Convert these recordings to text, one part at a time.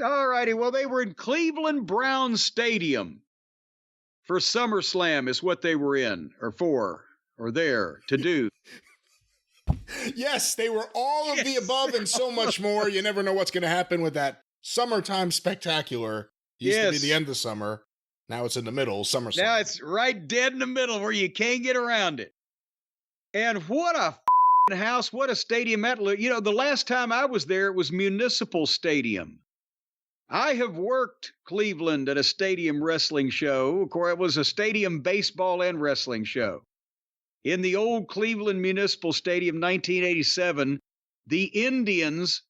All righty. Well, they were in Cleveland Brown Stadium for SummerSlam is what they were in, or for, or there to do. Yes, they were all of the above and so much more. You never know what's going to happen with that summertime spectacular. Used to be the end of summer. Now it's in the middle, SummerSlam. Now it's right dead in the middle where you can't get around it. And what a house, what a stadium that looked. You know, the last time I was there, it was Municipal Stadium. I have worked Cleveland at a stadium wrestling show. Of course, it was a stadium baseball and wrestling show. In the old Cleveland Municipal Stadium, 1987, the Indians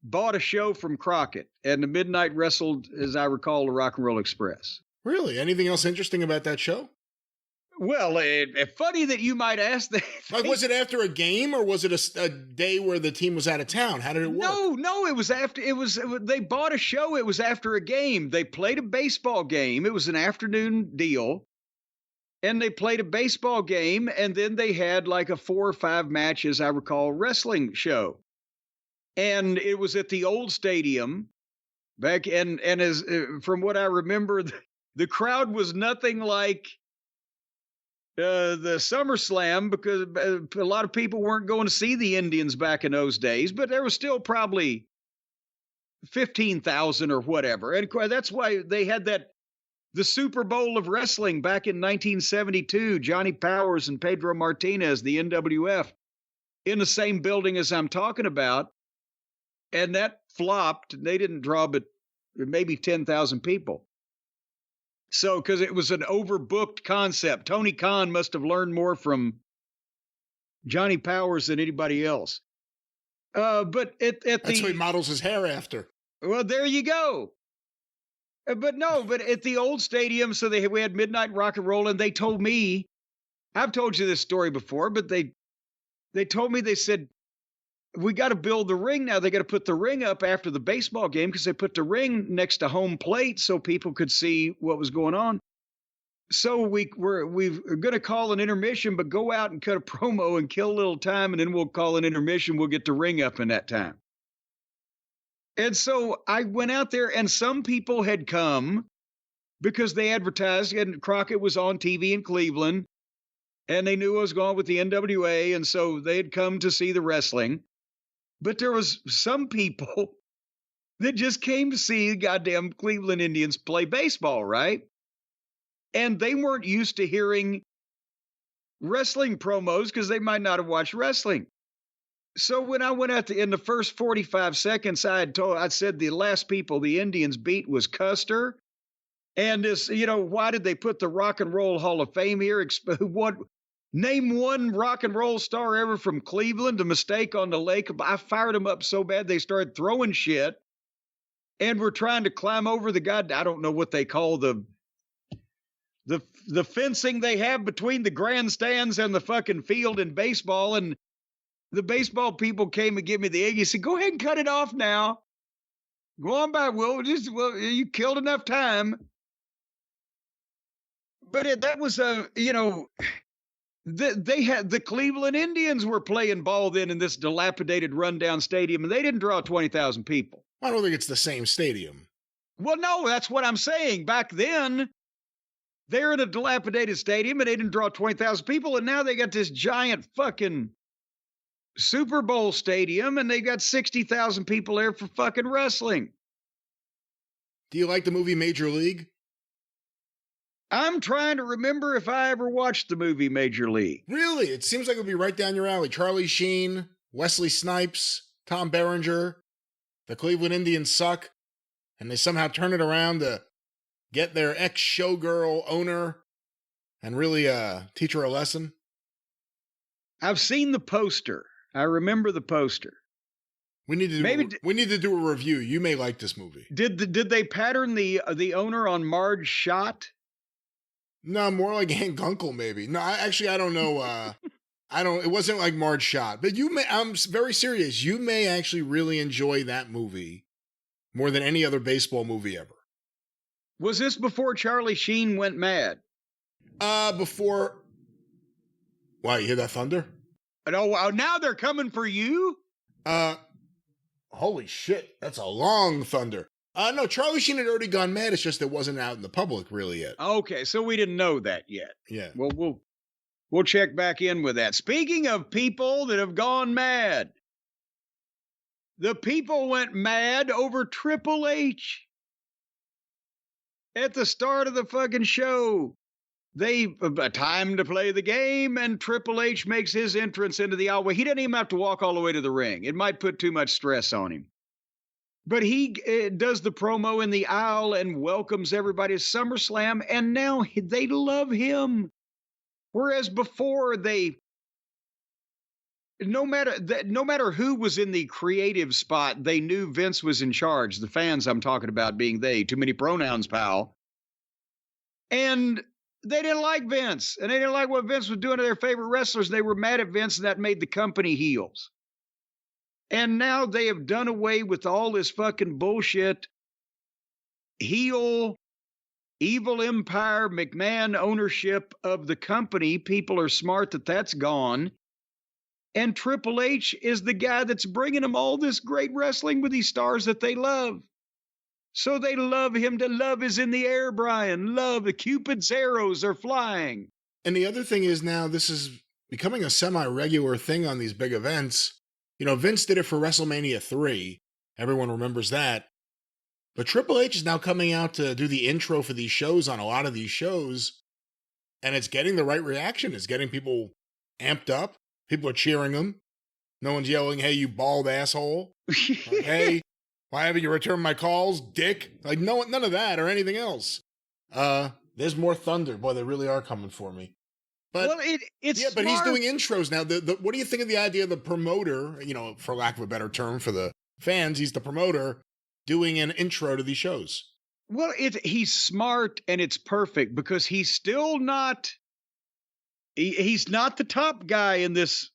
bought a show from Crockett, and the Midnight wrestled, as I recall, the Rock and Roll Express. Really? Anything else interesting about that show? Well, funny that you might ask that. Like, was it after a game, or was it a day where the team was out of town? How did it work? No, it was after. They bought a show. It was after a game. They played a baseball game. It was an afternoon deal, and they played a baseball game, and then they had like a 4 or 5 match, as I recall, wrestling show, and it was at the old stadium back. And as from what I remember, the crowd was nothing like the SummerSlam, because a lot of people weren't going to see the Indians back in those days, but there was still probably 15,000 or whatever. And that's why they had the Super Bowl of wrestling back in 1972, Johnny Powers and Pedro Martinez, the NWF, in the same building as I'm talking about. And that flopped. They didn't draw but maybe 10,000 people. So, because it was an overbooked concept. Tony Khan must have learned more from Johnny Powers than anybody else. But that's who he models his hair after. Well, there you go. But at the old stadium, so we had Midnight Rock and Roll, and they told me, I've told you this story before, but they told me, they said, we got to build the ring now. They got to put the ring up after the baseball game, because they put the ring next to home plate so people could see what was going on. So we're going to call an intermission, but go out and cut a promo and kill a little time, and then we'll call an intermission. We'll get the ring up in that time. And so I went out there, and some people had come because they advertised, and Crockett was on TV in Cleveland, and they knew I was going with the NWA, and so they had come to see the wrestling. But there was some people that just came to see the goddamn Cleveland Indians play baseball, right? And they weren't used to hearing wrestling promos because they might not have watched wrestling. So when I went out in the first 45 seconds, I said the last people the Indians beat was Custer. And this, why did they put the Rock and Roll Hall of Fame here? Name one rock and roll star ever from Cleveland. A mistake on the lake. I fired them up so bad they started throwing shit, and we're trying to climb over the I don't know what they call the fencing they have between the grandstands and the fucking field in baseball. And the baseball people came and gave me the egg. He said, "Go ahead and cut it off now. Go on by, Will. You killed enough time." But that was they had the Cleveland Indians were playing ball then in this dilapidated rundown stadium, and they didn't draw 20,000 people. I don't think it's the same stadium. Well, no, that's what I'm saying. Back then, they're in a dilapidated stadium, and they didn't draw 20,000 people, and now they got this giant fucking Super Bowl stadium, and they got 60,000 people there for fucking wrestling. Do you like the movie Major League? I'm trying to remember if I ever watched the movie Major League. Really? It seems like it would be right down your alley. Charlie Sheen, Wesley Snipes, Tom Berenger. The Cleveland Indians suck, and they somehow turn it around to get their ex-showgirl owner and really teach her a lesson. I've seen the poster. I remember the poster. We need to do a review. You may like this movie. Did they pattern the owner on Marge Schott? No, more like Hank Gunkel, maybe. No, I don't know. It wasn't like Marge Schott, but I'm very serious. You may actually really enjoy that movie more than any other baseball movie ever. Was this before Charlie Sheen went mad? Before. Wow, you hear that thunder? Oh, wow, now they're coming for you? Holy shit. That's a long thunder. No, Charlie Sheen had already gone mad. It's just it wasn't out in the public really yet. Okay, so we didn't know that yet. Yeah. Well, we'll check back in with that. Speaking of people that have gone mad, the people went mad over Triple H at the start of the fucking show. They time to play the game, and Triple H makes his entrance into the aisle. He doesn't even have to walk all the way to the ring. It might put too much stress on him. But he does the promo in the aisle and welcomes everybody to SummerSlam, and now they love him. Whereas before, no matter who was in the creative spot, they knew Vince was in charge. The fans I'm talking about being they. Too many pronouns, pal. And they didn't like Vince, and they didn't like what Vince was doing to their favorite wrestlers. They were mad at Vince, and that made the company heels. And now they have done away with all this fucking bullshit. Heel, evil empire, McMahon ownership of the company. People are smart that that's gone. And Triple H is the guy that's bringing them all this great wrestling with these stars that they love. So they love him. The love is in the air, Brian. Love. The Cupid's arrows are flying. And the other thing is now this is becoming a semi-regular thing on these big events. You know, Vince did it for WrestleMania 3. Everyone remembers that. But Triple H is now coming out to do the intro for these shows on a lot of these shows. And it's getting the right reaction. It's getting people amped up. People are cheering him. No one's yelling, hey, you bald asshole. Or, hey, why haven't you returned my calls, dick? Like, no, none of that or anything else. There's more thunder. Boy, they really are coming for me. But, well, it's yeah, smart. but he's doing intros now. What do you think of the idea of the promoter, you know, for lack of a better term for the fans, he's the promoter doing an intro to these shows? Well, he's smart and it's perfect because he's still not, he's not the top guy in this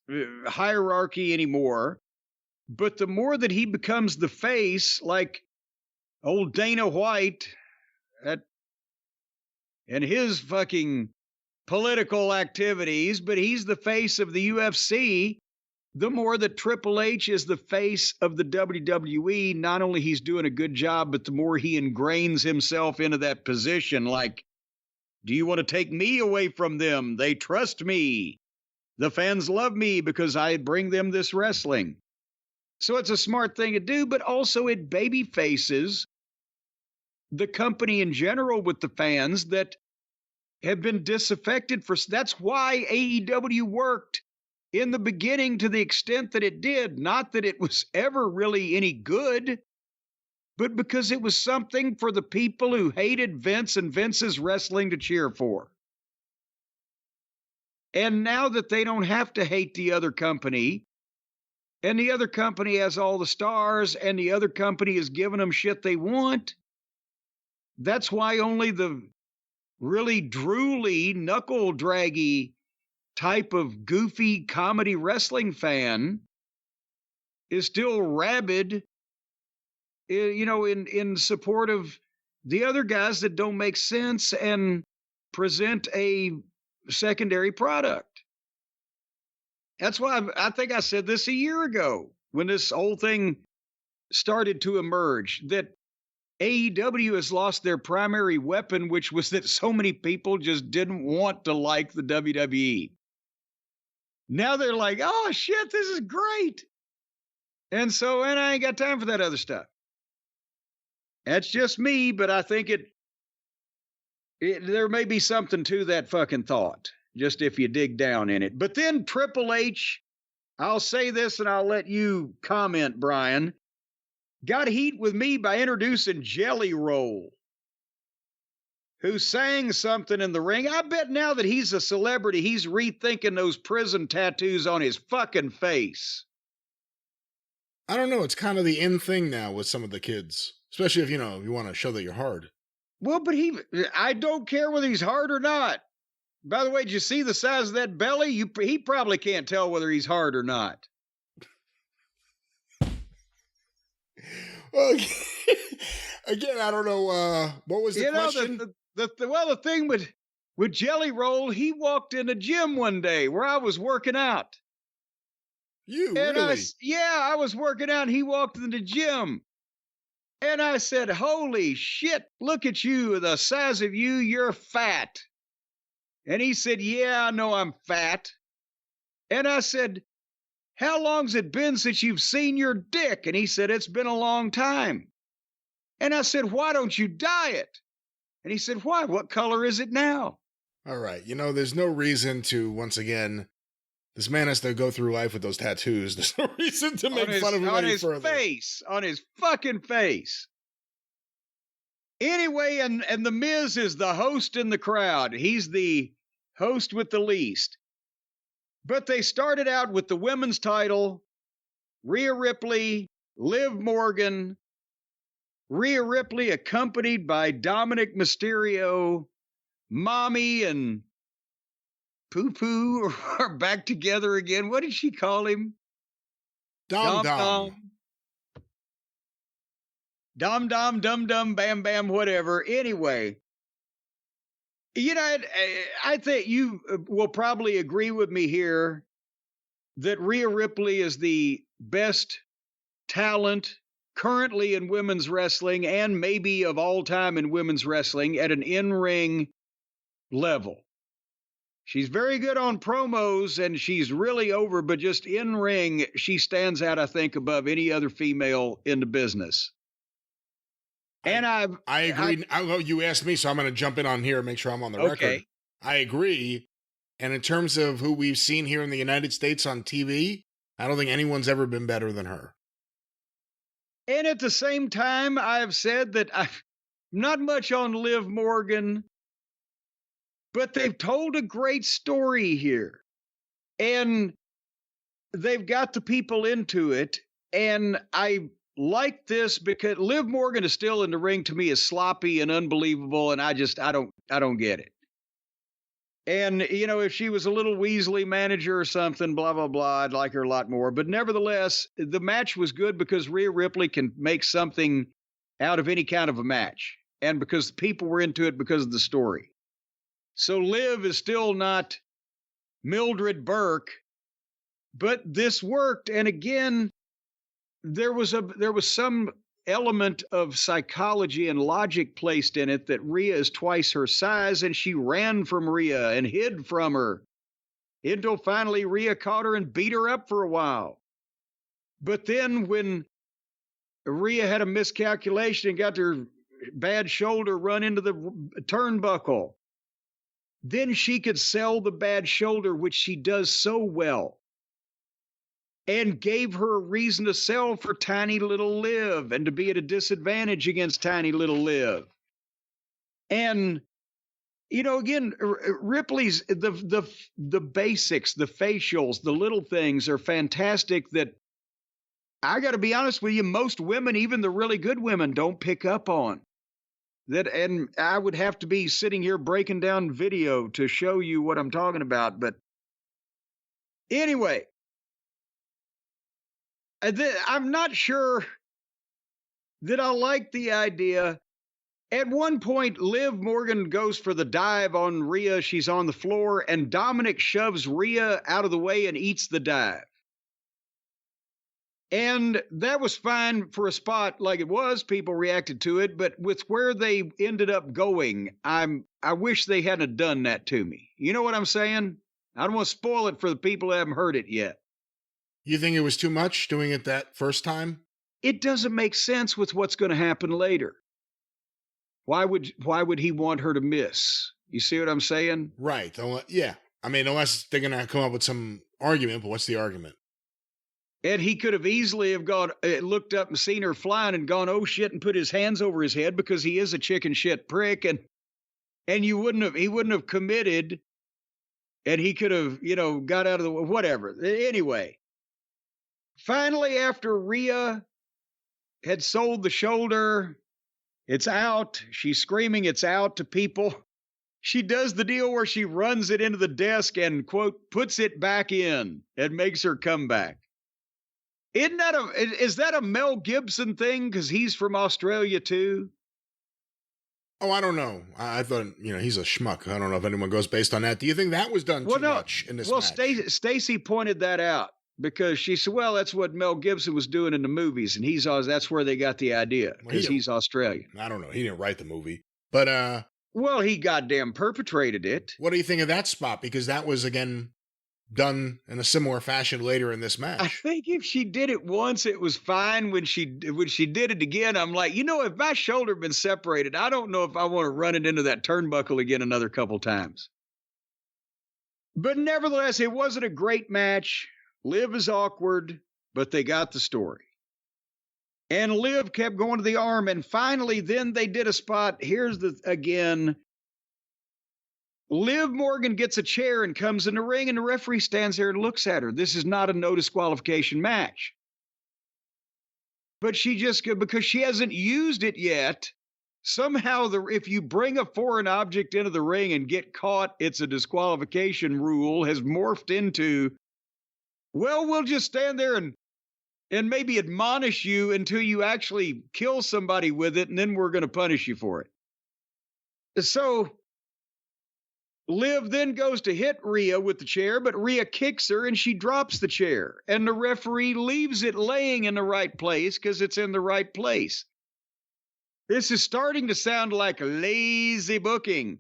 hierarchy anymore. But the more that he becomes the face, like old Dana White and his fucking political activities, but he's the face of the UFC, the more that Triple H is the face of the WWE, not only he's doing a good job, but the more he ingrains himself into that position. Like, do you want to take me away from them? They trust me. The fans love me because I bring them this wrestling. So it's a smart thing to do, but also it baby faces the company in general with the fans that have been disaffected for. That's why AEW worked in the beginning to the extent that it did. Not that it was ever really any good, but because it was something for the people who hated Vince and Vince's wrestling to cheer for. And now that they don't have to hate the other company, and the other company has all the stars, and the other company is giving them shit they want, that's why only the really drooly, knuckle-draggy type of goofy comedy wrestling fan is still rabid, you know, in support of the other guys that don't make sense and present a secondary product. That's why I think I said this a year ago when this whole thing started to emerge, that AEW has lost their primary weapon, which was that so many people just didn't want to like the WWE. Now they're like, oh shit, this is great. And I ain't got time for that other stuff. That's just me, but I think there may be something to that fucking thought, just if you dig down in it. But then Triple H, I'll say this and I'll let you comment, Brian, got heat with me by introducing Jelly Roll, who sang something in the ring. I bet now that he's a celebrity, he's rethinking those prison tattoos on his fucking face. I don't know. It's kind of the in thing now with some of the kids, especially if, you know, you want to show that you're hard. Well, but I don't care whether he's hard or not. By the way, did you see the size of that belly? He probably can't tell whether he's hard or not. Well, again, I don't know. What was the question? The thing with Jelly Roll, he walked in a gym one day where I was working out. Really? I was working out and he walked in the gym. And I said, holy shit, look at you, the size of you, you're fat. And he said, yeah, I know I'm fat. And I said, how long's it been since you've seen your dick? And he said, it's been a long time. And I said, why don't you dye it? And he said, why? What color is it now? All right. You know, there's no reason to, once again, this man has to go through life with those tattoos. There's no reason to make fun of him any further. On his fucking face. Anyway, and the Miz is the host in the crowd. He's the host with the least. But they started out with the women's title, Rhea Ripley, Liv Morgan, Rhea Ripley accompanied by Dominic Mysterio, Mommy and Poo Poo are back together again. What did she call him? Dom. Dum dum, bam bam, whatever. Anyway, you know, I think you will probably agree with me here that Rhea Ripley is the best talent currently in women's wrestling and maybe of all time in women's wrestling at an in-ring level. She's very good on promos and she's really over, but just in ring, she stands out, I think, above any other female in the business. And I agree. You asked me, so I'm going to jump in on here and make sure I'm on the record. I agree. And in terms of who we've seen here in the United States on TV, I don't think anyone's ever been better than her. And at the same time, I've said that I'm not much on Liv Morgan, but they've told a great story here. And they've got the people into it. And I like this because Liv Morgan is still in the ring to me is sloppy and unbelievable. And I don't get it. And, you know, if she was a little Weasley manager or something, blah, blah, blah, I'd like her a lot more. But nevertheless, the match was good because Rhea Ripley can make something out of any kind of a match. And because the people were into it because of the story. So Liv is still not Mildred Burke, but this worked. And again, there was some element of psychology and logic placed in it that Rhea is twice her size, and she ran from Rhea and hid from her until finally Rhea caught her and beat her up for a while. But then when Rhea had a miscalculation and got her bad shoulder run into the turnbuckle, then she could sell the bad shoulder, which she does so well, and gave her a reason to sell for tiny little Liv and to be at a disadvantage against tiny little Liv. And, you know, again, Ripley's, the basics, the facials, the little things are fantastic that I got to be honest with you, most women, even the really good women, don't pick up on. That, and I would have to be sitting here breaking down video to show you what I'm talking about. But anyway, I'm not sure that I like the idea. At one point, Liv Morgan goes for the dive on Rhea. She's on the floor, and Dominic shoves Rhea out of the way and eats the dive. And that was fine for a spot like it was. People reacted to it. But with where they ended up going, I wish they hadn't done that to me. You know what I'm saying? I don't want to spoil it for the people who haven't heard it yet. You think it was too much doing it that first time? It doesn't make sense with what's going to happen later. Why would he want her to miss? You see what I'm saying? Right. Yeah. I mean, unless they're going to come up with some argument, but what's the argument? And he could have easily have gone, looked up and seen her flying and gone, oh shit, and put his hands over his head because he is a chicken shit prick. And he wouldn't have committed, and he could have, you know, got out of the, whatever. Anyway, finally, after Rhea had sold the shoulder, it's out. She's screaming, it's out to people. She does the deal where she runs it into the desk and, quote, puts it back in and makes her come back. Is that a Mel Gibson thing? Because he's from Australia too. Oh, I don't know. I thought, you know, he's a schmuck. I don't know if anyone goes based on that. Do you think that was done too much in this match? Well, Stacey pointed that out. because she said, well, that's what Mel Gibson was doing in the movies, and that's where they got the idea, because he's Australian. I don't know. He didn't write the movie. But, well, he goddamn perpetrated it. What do you think of that spot? Because that was, again, done in a similar fashion later in this match. I think if she did it once, it was fine. When she did it again, I'm like, if my shoulder had been separated, I don't know if I want to run it into that turnbuckle again another couple times. But nevertheless, it wasn't a great match. Liv is awkward, but they got the story. And Liv kept going to the arm, and finally, then they did a spot. Here's again. Liv Morgan gets a chair and comes in the ring, and the referee stands there and looks at her. This is not a no disqualification match. But because she hasn't used it yet, somehow if you bring a foreign object into the ring and get caught, it's a disqualification rule has morphed into, well, we'll just stand there and maybe admonish you until you actually kill somebody with it, and then we're going to punish you for it. So Liv then goes to hit Rhea with the chair, but Rhea kicks her and she drops the chair. And the referee leaves it laying in the right place because it's in the right place. This is starting to sound like lazy booking.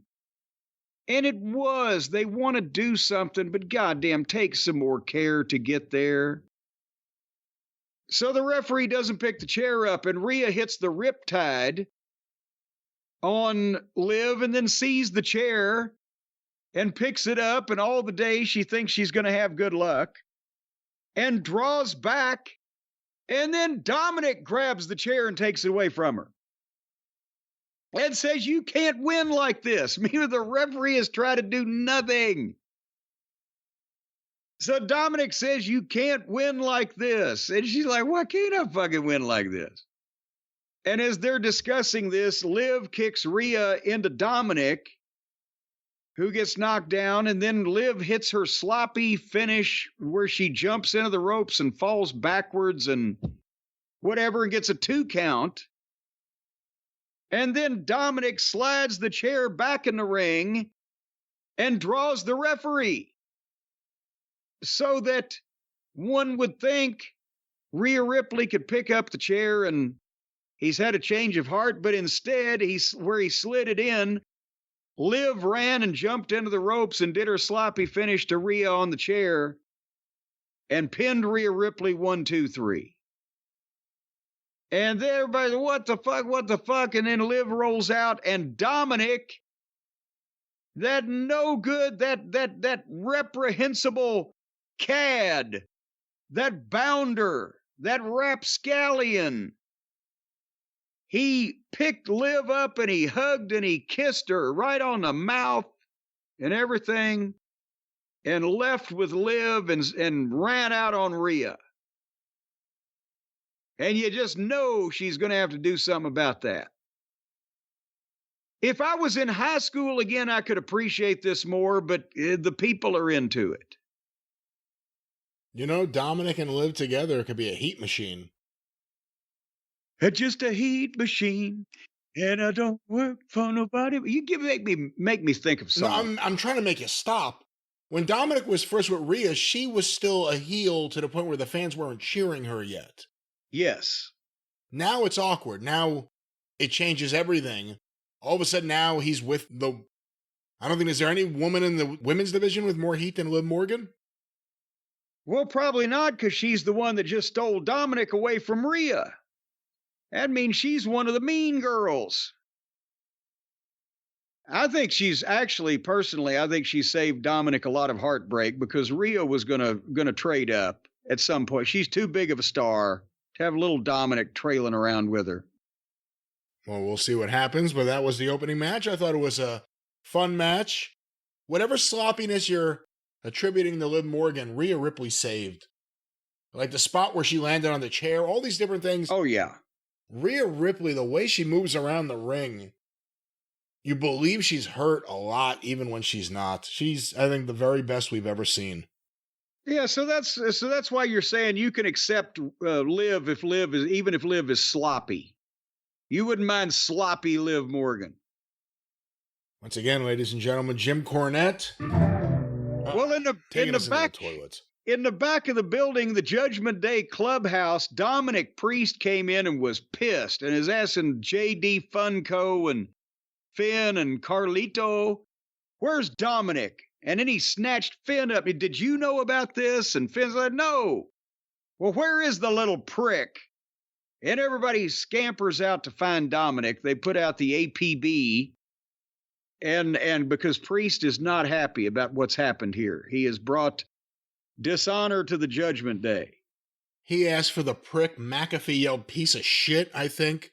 And it was. They want to do something, but goddamn, take some more care to get there. So the referee doesn't pick the chair up, and Rhea hits the riptide on Liv and then sees the chair and picks it up, and all the day she thinks she's going to have good luck, and draws back, and then Dominic grabs the chair and takes it away from her. And says, you can't win like this. Meaning the referee has tried to do nothing. So Dominic says, you can't win like this. And she's like, why can't I fucking win like this? And as they're discussing this, Liv kicks Rhea into Dominic, who gets knocked down, and then Liv hits her sloppy finish where she jumps into the ropes and falls backwards and whatever and gets a 2 count. And then Dominic slides the chair back in the ring and draws the referee. So that one would think Rhea Ripley could pick up the chair and he's had a change of heart, but instead, where he slid it in, Liv ran and jumped into the ropes and did her sloppy finish to Rhea on the chair and pinned Rhea Ripley 1, 2, 3. And then everybody, what the fuck? And then Liv rolls out, and Dominic, that no good, that reprehensible cad, that bounder, that rapscallion, he picked Liv up and he hugged and he kissed her right on the mouth and everything, and left with Liv and ran out on Rhea. And you just know she's going to have to do something about that. If I was in high school again, I could appreciate this more, but the people are into it. Dominic and Liv together could be a heat machine. It's just a heat machine, and I don't work for nobody. Make me think of something. No, I'm trying to make you stop. When Dominic was first with Rhea, she was still a heel to the point where the fans weren't cheering her yet. Yes. Now it's awkward. Now it changes everything. All of a sudden now he's with I don't think, is there any woman in the women's division with more heat than Liv Morgan? Well, probably not, because she's the one that just stole Dominic away from Rhea. That means she's one of the mean girls. I think personally, I think she saved Dominic a lot of heartbreak because Rhea was gonna trade up at some point. She's too big of a star to have little Dominic trailing around with her. Well, we'll see what happens, but that was the opening match. I thought it was a fun match. Whatever sloppiness you're attributing to Liv Morgan, Rhea Ripley saved. Like the spot where she landed on the chair, all these different things. Oh, yeah. Rhea Ripley, the way she moves around the ring, you believe she's hurt a lot, even when she's not. She's, I think, the very best we've ever seen. Yeah, so that's why you're saying you can accept Liv if Liv is sloppy. You wouldn't mind sloppy Liv Morgan. Once again, ladies and gentlemen, Jim Cornette. Well, in the back, in the back of the building, the Judgment Day clubhouse, Dominic Priest came in and was pissed, and his ass and JD Funko and Finn and Carlito. Where's Dominic? And then he snatched Finn up. Did you know about this? And Finn's like, no. Well, where is the little prick? And everybody scampers out to find Dominic. They put out the APB. And because Priest is not happy about what's happened here, he has brought dishonor to the Judgment Day. He asked for the prick. McAfee yelled piece of shit, I think,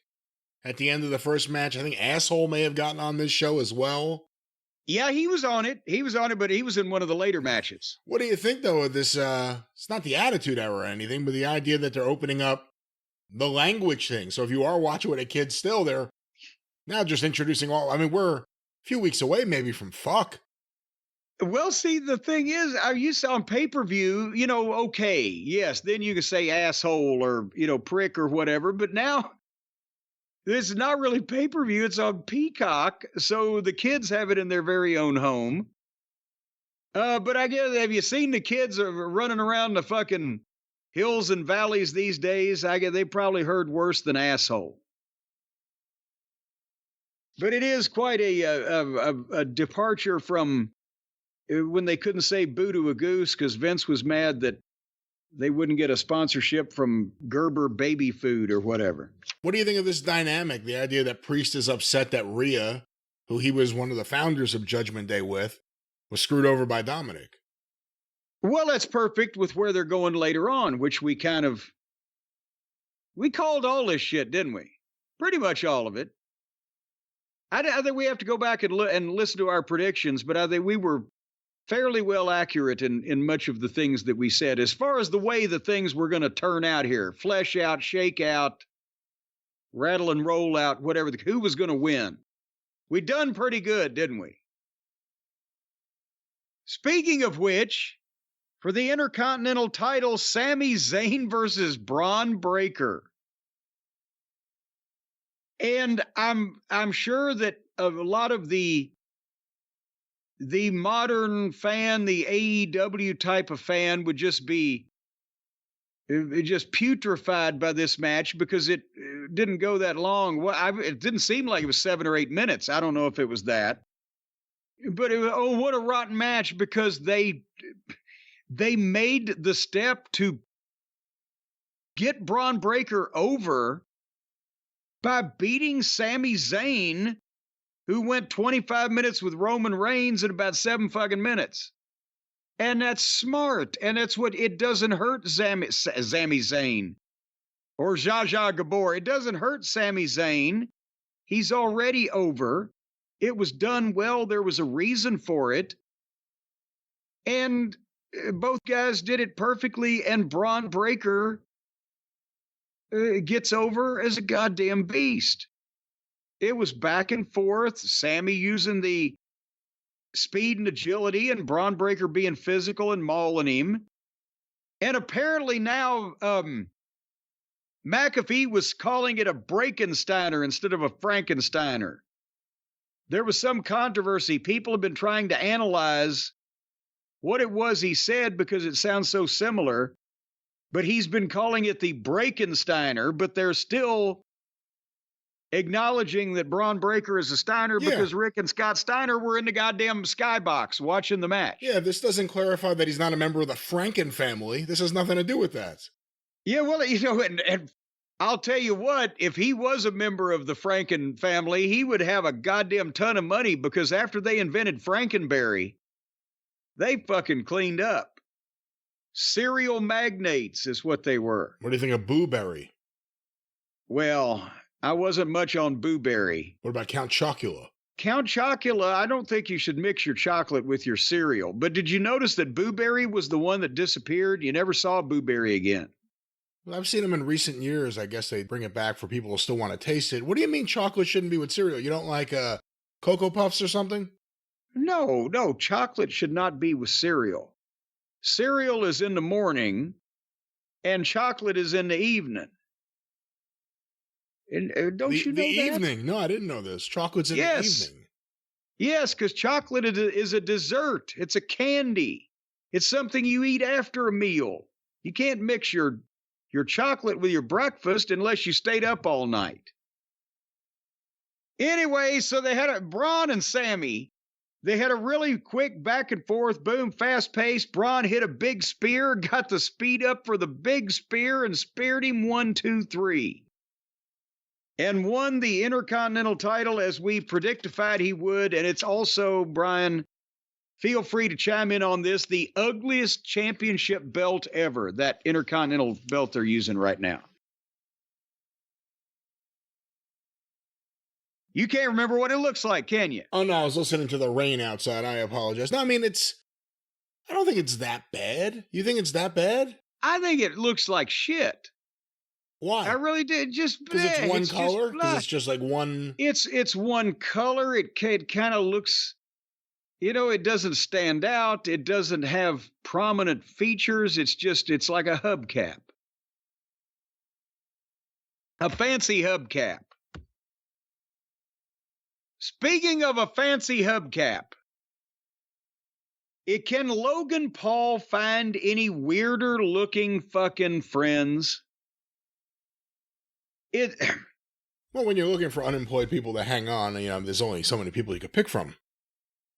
at the end of the first match. I think asshole may have gotten on this show as well. Yeah, he was on it. He was on it, but he was in one of the later matches. What do you think, though, of this? It's not the Attitude Era or anything, but the idea that they're opening up the language thing. So if you are watching with a kid still, they're now just introducing all. I mean, we're a few weeks away maybe from fuck. Well, see, the thing is, I used to on pay-per-view, okay, yes, then you can say asshole or, prick or whatever, but now this is not really pay-per-view, it's on Peacock, so the kids have it in their very own home. But I guess, have you seen the kids running around the fucking hills and valleys these days? I guess they probably heard worse than asshole. But it is quite a departure from when they couldn't say boo to a goose because Vince was mad that they wouldn't get a sponsorship from Gerber baby food or whatever. What do you think of this dynamic? The idea that Priest is upset that Rhea, who he was one of the founders of Judgment Day with, was screwed over by Dominic. Well, that's perfect with where they're going later on, which we called all this shit, didn't we? Pretty much all of it. I think we have to go back and listen to our predictions, but I think we were fairly well accurate in much of the things that we said. As far as the way the things were going to turn out here, flesh out, shake out, rattle and roll out, whatever, who was going to win. We done pretty good, didn't we? Speaking of which, for the Intercontinental title, Sami Zayn versus Braun Breaker. And I'm sure that a lot of the modern fan, the AEW type of fan, would just be just putrefied by this match because it didn't go that long. Well, it didn't seem like it was 7 or 8 minutes. I don't know if it was that. But what a rotten match because they made the step to get Braun Breaker over by beating Sami Zayn, who went 25 minutes with Roman Reigns in about 7 fucking minutes. And that's smart. And that's what it doesn't hurt Sami Zayn or Zsa Zsa Gabor. It doesn't hurt Sami Zayn. He's already over. It was done well. There was a reason for it. And both guys did it perfectly. And Braun Breaker gets over as a goddamn beast. It was back and forth. Sami using the speed and agility and Braun Breaker being physical and mauling him. And apparently now McAfee was calling it a Breakensteiner instead of a Frankensteiner. There was some controversy. People have been trying to analyze what it was he said because it sounds so similar. But he's been calling it the Breakensteiner, but they're still acknowledging that Braun Breaker is a Steiner because Rick and Scott Steiner were in the goddamn skybox watching the match. Yeah, this doesn't clarify that he's not a member of the Franken family. This has nothing to do with that. Yeah, well, and I'll tell you what, if he was a member of the Franken family, he would have a goddamn ton of money because after they invented Frankenberry, they fucking cleaned up. Cereal magnates is what they were. What do you think of Booberry? Well, I wasn't much on Booberry. What about Count Chocula? Count Chocula, I don't think you should mix your chocolate with your cereal. But did you notice that Booberry was the one that disappeared? You never saw Booberry again. Well, I've seen them in recent years. I guess they bring it back for people who still want to taste it. What do you mean chocolate shouldn't be with cereal? You don't like Cocoa Puffs or something? No, chocolate should not be with cereal. Cereal is in the morning, and chocolate is in the evening. And don't you know the that? Evening? No, I didn't know this. Chocolate's in the evening. Yes, because chocolate is a dessert. It's a candy. It's something you eat after a meal. You can't mix your chocolate with your breakfast unless you stayed up all night. Anyway, so they had Braun and Sami. They had a really quick back and forth, boom, fast pace. Braun hit a big spear, got the speed up for the big spear, and speared him 1, 2, 3. And won the Intercontinental title as we predictified he would. And it's also, Brian, feel free to chime in on this, the ugliest championship belt ever, that Intercontinental belt they're using right now. You can't remember what it looks like, can you? Oh, no, I was listening to the rain outside. I apologize. No, I mean, I don't think it's that bad. You think it's that bad? I think it looks like shit. Why? I really did. Just because it's one color? Because it's just like one... It's one color. It kind of looks... it doesn't stand out. It doesn't have prominent features. It's like a hubcap. A fancy hubcap. Speaking of a fancy hubcap, can Logan Paul find any weirder looking fucking friends? Well, when you're looking for unemployed people to hang on, there's only so many people you could pick from.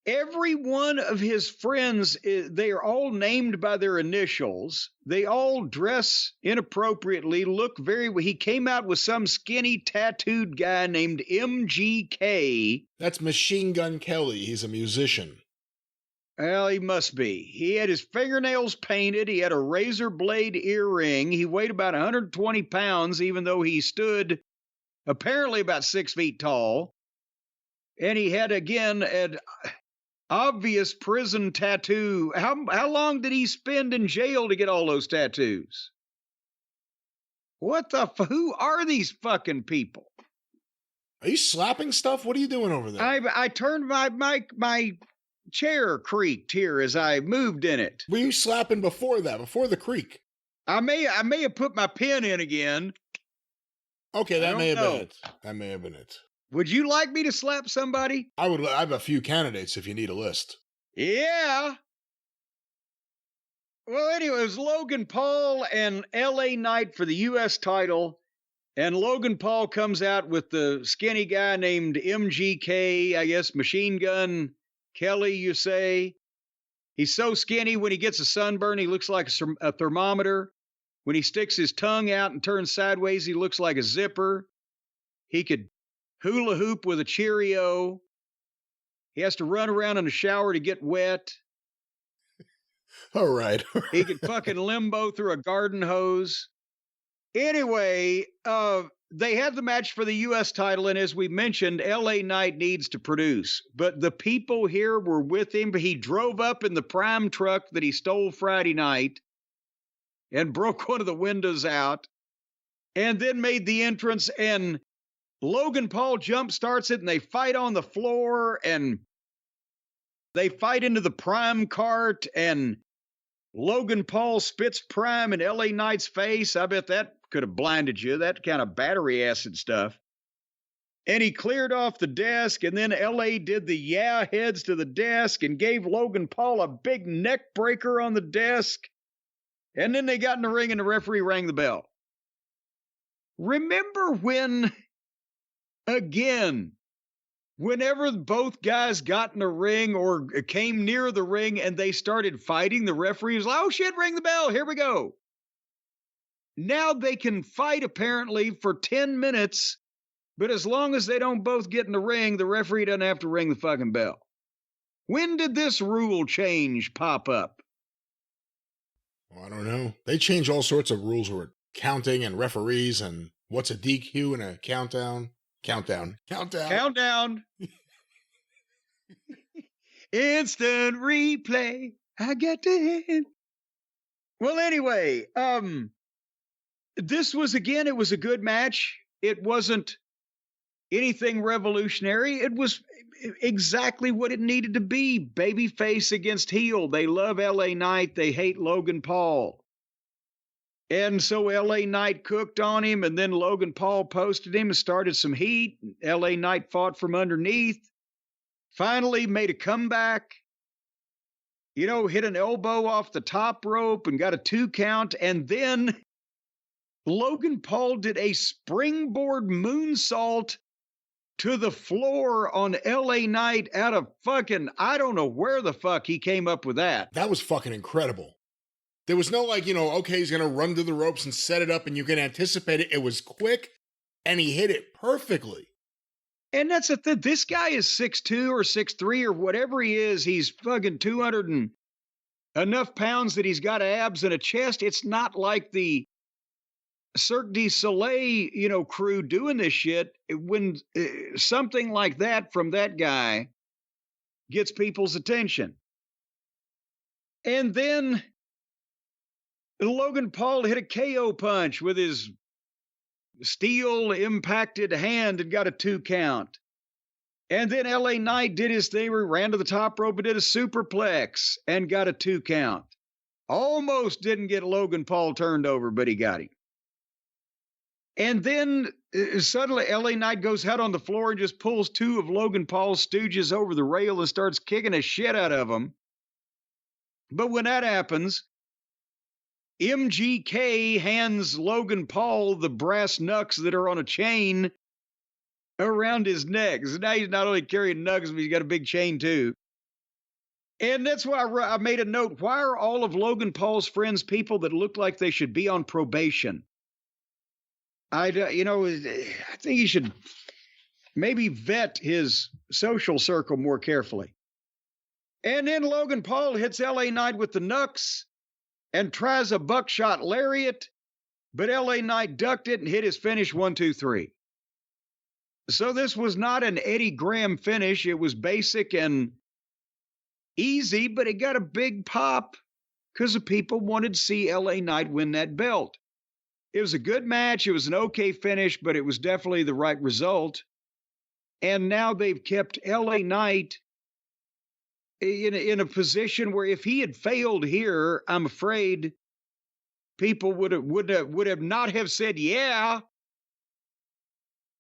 Every one of his friends, they are all named by their initials. They all dress inappropriately, look he came out with some skinny tattooed guy named MGK. That's Machine Gun Kelly. He's a musician. Well, he must be. He had his fingernails painted. He had a razor blade earring. He weighed about 120 pounds, even though he stood apparently about 6 feet tall. And he had, again, an obvious prison tattoo. How long did he spend in jail to get all those tattoos? Who are these fucking people? Are you slapping stuff? What are you doing over there? I turned my chair creaked here as I moved in it. Were you slapping before the creak? I may have put my pen in again. Okay, that may have been it. That may have been it. Would you like me to slap somebody? I have a few candidates if you need a list. Yeah. Well, anyway, it was Logan Paul and LA Knight for the U.S. title. And Logan Paul comes out with the skinny guy named MGK, I guess, Machine Gun Kelly, you say. He's so skinny, when he gets a sunburn, he looks like a thermometer. When he sticks his tongue out and turns sideways, he looks like a zipper. He could hula hoop with a Cheerio. He has to run around in a shower to get wet. All right. He could fucking limbo through a garden hose. Anyway, they had the match for the U.S. title, and as we mentioned, LA Knight needs to produce. But the people here were with him. He drove up in the prime truck that he stole Friday night and broke one of the windows out, and then made the entrance, and Logan Paul jump starts it, and they fight on the floor, and they fight into the prime cart, and Logan Paul spits prime in LA Knight's face. I bet that could have blinded you, that kind of battery acid stuff. And he cleared off the desk, and then LA did the yeah heads to the desk and gave Logan Paul a big neck breaker on the desk. And then they got in the ring, and the referee rang the bell. Remember when... Again, whenever both guys got in the ring or came near the ring and they started fighting, the referee was like, oh shit, ring the bell, here we go. Now they can fight apparently for 10 minutes, but as long as they don't both get in the ring, the referee doesn't have to ring the fucking bell. When did this rule change pop up? Well, I don't know. They change all sorts of rules with counting and referees and what's a DQ and a countdown. Countdown. Instant replay. I get to hit. Well, anyway, this was, again, it was a good match. It wasn't anything revolutionary. It was exactly what it needed to be. Babyface against heel. They love LA Knight. They hate Logan Paul. And so LA Knight cooked on him, and then Logan Paul posted him and started some heat. LA Knight fought from underneath. Finally made a comeback. hit an elbow off the top rope and got a 2 count. And then Logan Paul did a springboard moonsault to the floor on LA Knight out of fucking, I don't know where the fuck he came up with that. That was fucking incredible. There was no okay, he's going to run to the ropes and set it up and you can anticipate it. It was quick and he hit it perfectly. And that's the thing. This guy is 6'2" or 6'3" or whatever he is. He's fucking 200 and enough pounds that he's got abs and a chest. It's not like the Cirque du Soleil, crew doing this shit. When something like that from that guy gets people's attention. And then Logan Paul hit a KO punch with his steel impacted hand and got a 2 count. And then LA Knight did his thing where he ran to the top rope and did a superplex and got a 2 count. Almost didn't get Logan Paul turned over, but he got him. And then suddenly LA Knight goes out on the floor and just pulls 2 of Logan Paul's stooges over the rail and starts kicking the shit out of them. But when that happens, MGK hands Logan Paul the brass knucks that are on a chain around his neck. So now he's not only carrying knucks, but he's got a big chain too. And that's why I made a note. Why are all of Logan Paul's friends people that look like they should be on probation? I think he should maybe vet his social circle more carefully. And then Logan Paul hits LA Knight with the knucks and tries a buckshot lariat, but LA Knight ducked it and hit his finish 1, 2, 3. So this was not an Eddie Graham finish. It was basic and easy, but it got a big pop because the people wanted to see LA Knight win that belt. It was a good match. It was an okay finish, but it was definitely the right result. And now they've kept LA Knight in a position where if he had failed here, I'm afraid people would have not have said yeah.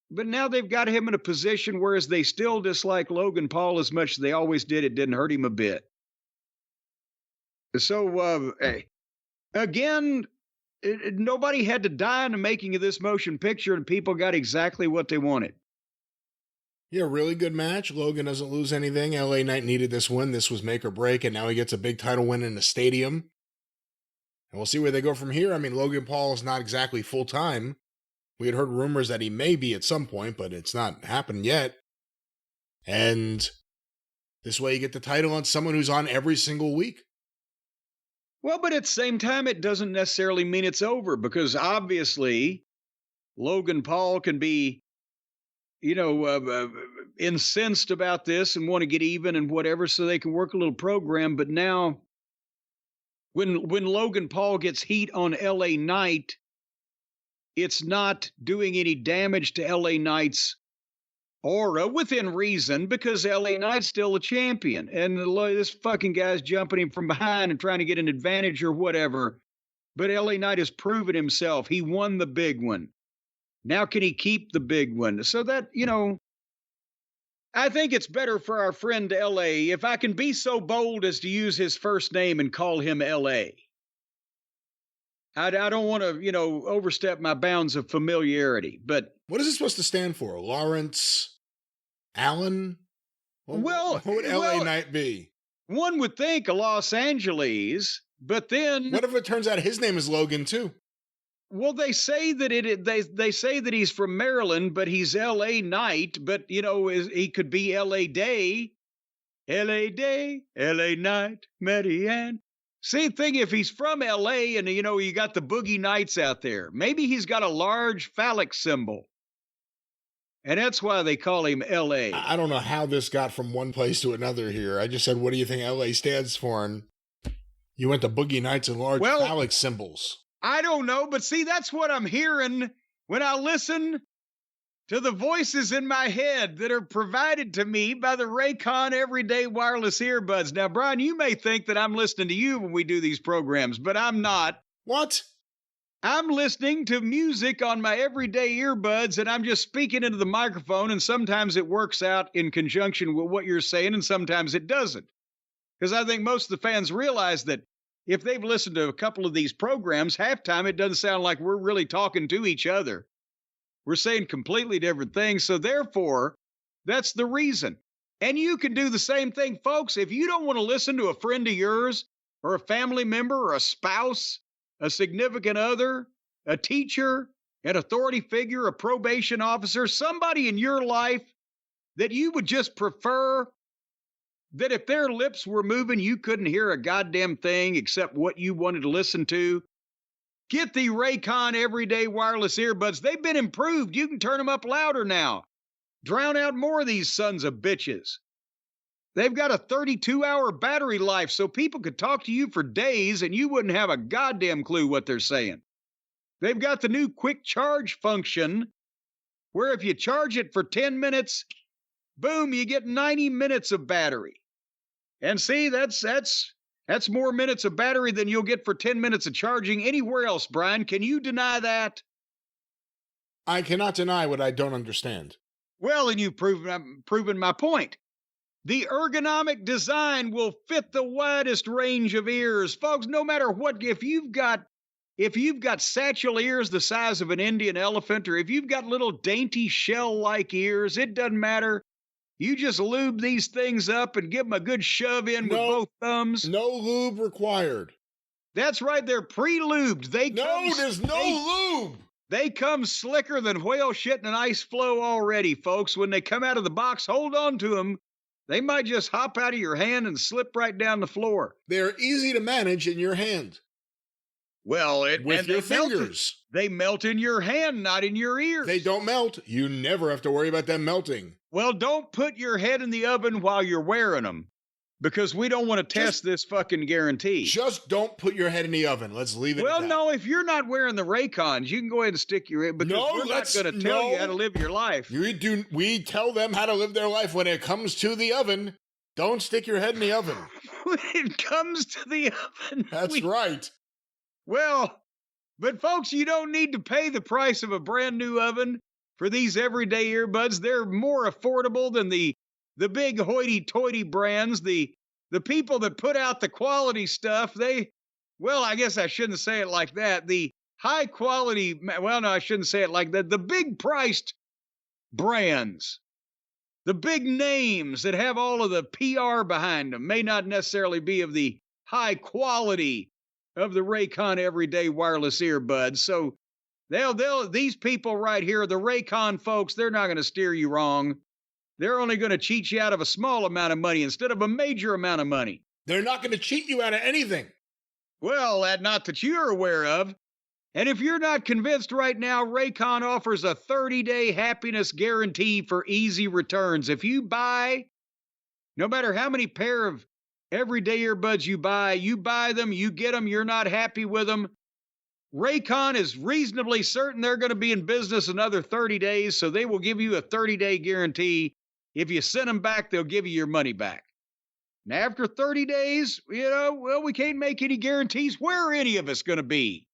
But now they've got him in a position whereas they still dislike Logan Paul as much as they always did. It didn't hurt him a bit. So again, nobody had to die in the making of this motion picture, and people got exactly what they wanted. Yeah, really good match. Logan doesn't lose anything. LA Knight needed this win. This was make or break, and now he gets a big title win in the stadium. And we'll see where they go from here. I mean, Logan Paul is not exactly full-time. We had heard rumors that he may be at some point, but it's not happened yet. And this way you get the title on someone who's on every single week. Well, but at the same time, it doesn't necessarily mean it's over, because obviously Logan Paul can be, incensed about this and want to get even and whatever, so they can work a little program. But now when Logan Paul gets heat on LA Knight, it's not doing any damage to LA Knight's aura within reason, because LA Knight's still a champion. And this fucking guy's jumping him from behind and trying to get an advantage or whatever. But LA Knight has proven himself. He won the big one. Now can he keep the big one? So that, I think it's better for our friend LA if I can be so bold as to use his first name and call him LA. I don't want to, overstep my bounds of familiarity, but... What is it supposed to stand for? Lawrence Allen? What would LA Knight be? One would think a Los Angeles, but then... What if it turns out his name is Logan, too? Well, they say that they say that he's from Maryland, but he's LA Knight, but, he could be LA Day. LA Day, LA Night, Marianne. Same thing if he's from LA and, you got the Boogie Nights out there. Maybe he's got a large phallic symbol. And that's why they call him LA. I don't know how this got from one place to another here. I just said, what do you think LA stands for? And you went to Boogie Nights and large phallic symbols. I don't know, but see, that's what I'm hearing when I listen to the voices in my head that are provided to me by the Raycon Everyday Wireless Earbuds. Now, Brian, you may think that I'm listening to you when we do these programs, but I'm not. What? I'm listening to music on my everyday earbuds, and I'm just speaking into the microphone, and sometimes it works out in conjunction with what you're saying, and sometimes it doesn't. Because I think most of the fans realize that if they've listened to a couple of these programs, halftime it doesn't sound like we're really talking to each other. We're saying completely different things. So therefore, that's the reason. And you can do the same thing, folks. If you don't want to listen to a friend of yours or a family member or a spouse, a significant other, a teacher, an authority figure, a probation officer, somebody in your life that you would just prefer that if their lips were moving, you couldn't hear a goddamn thing except what you wanted to listen to, get the Raycon Everyday Wireless Earbuds. They've been improved. You can turn them up louder now. Drown out more of these sons of bitches. They've got a 32-hour battery life, so people could talk to you for days and you wouldn't have a goddamn clue what they're saying. They've got the new quick charge function, where if you charge it for 10 minutes, boom, you get 90 minutes of battery. And see, that's more minutes of battery than you'll get for 10 minutes of charging anywhere else, Brian. Can you deny that? I cannot deny what I don't understand. Well, and you've proven my point. The ergonomic design will fit the widest range of ears. Folks, no matter what, if you've got satchel ears the size of an Indian elephant, or if you've got little dainty shell-like ears, it doesn't matter. You just lube these things up and give them a good shove in with both thumbs. No lube required. That's right, they're pre-lubed. There's no lube. They come slicker than whale shit in an ice floe already, folks. When they come out of the box, hold on to them. They might just hop out of your hand and slip right down the floor. They're easy to manage in your hand. Well, with your fingers. They melt in your hand, not in your ears. They don't melt. You never have to worry about them melting. Well, don't put your head in the oven while you're wearing them, because we don't want to test this fucking guarantee. Just don't put your head in the oven. Let's leave it at that. Well, no, if you're not wearing the Raycons, you can go ahead and stick your head, because we're not going to tell you how to live your life. We tell them how to live their life when it comes to the oven. Don't stick your head in the oven. When it comes to the oven. That's right. Well, but folks, you don't need to pay the price of a brand new oven for these everyday earbuds. They're more affordable than the big hoity-toity brands, the people that put out the quality stuff. I guess I shouldn't say it like that. The high quality, well, no, I shouldn't say it like that. The big priced brands, the big names that have all of the PR behind them may not necessarily be of the high quality of the Raycon Everyday Wireless Earbuds. So these people right here, the Raycon folks, they're not going to steer you wrong. They're only going to cheat you out of a small amount of money instead of a major amount of money. They're not going to cheat you out of anything. Well, not that you're aware of. And if you're not convinced right now, Raycon offers a 30-day happiness guarantee for easy returns. If you buy, no matter how many pair of everyday earbuds you buy them, you get them, you're not happy with them, Raycon is reasonably certain they're going to be in business another 30 days, so they will give you a 30-day guarantee. If you send them back, they'll give you your money back. And after 30 days, we can't make any guarantees. Where are any of us going to be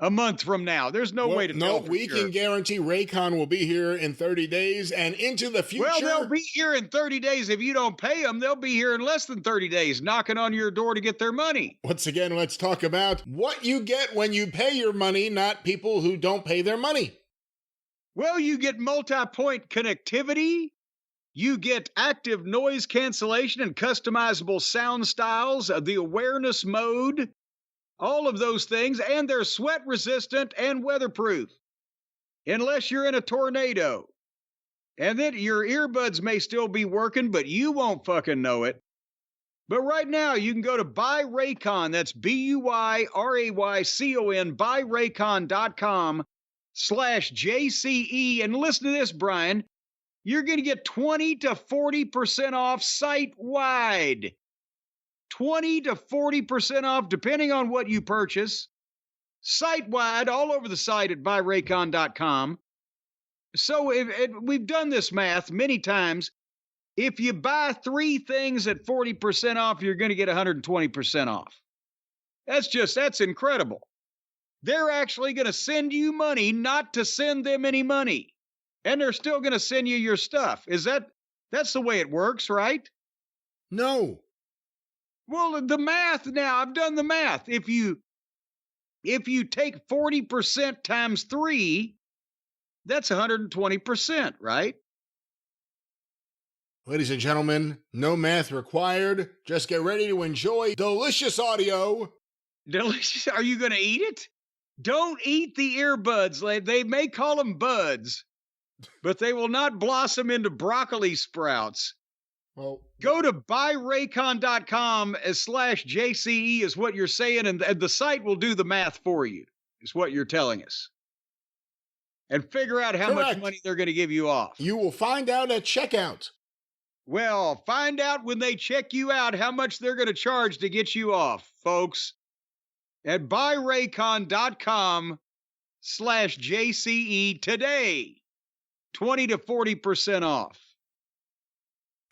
a month from now? There's no way to tell. We can guarantee Raycon will be here in 30 days and into the future. Well, they'll be here in 30 days. If you don't pay them, they'll be here in less than 30 days, knocking on your door to get their money. Once again, let's talk about what you get when you pay your money, not people who don't pay their money. Well, you get multi-point connectivity. You get active noise cancellation and customizable sound styles, the awareness mode, all of those things, and they're sweat resistant and weatherproof, unless you're in a tornado. And then your earbuds may still be working, but you won't fucking know it. But right now, you can go to Buy Raycon, that's BUYRAYCON, buyraycon.com/JCE, and listen to this, Brian. You're going to get 20 to 40% off site-wide. 20 to 40% off, depending on what you purchase. Site-wide, all over the site at buyraycon.com. So we've done this math many times. If you buy 3 things at 40% off, you're going to get 120% off. That's incredible. They're actually going to send you money not to send them any money. And they're still going to send you your stuff. That's the way it works, right? No. Well, the math now, I've done the math. If you take 40% times 3, that's 120%, right? Ladies and gentlemen, no math required. Just get ready to enjoy delicious audio. Delicious. Are you going to eat it? Don't eat the earbuds. They may call them buds, but they will not blossom into broccoli sprouts. Well, go to buyraycon.com/JCE is what you're saying, and the site will do the math for you, is what you're telling us. And figure out how much money they're going to give you off. You will find out at checkout. Well, find out when they check you out how much they're going to charge to get you off, folks. At buyraycon.com/JCE today. 20 to 40% off.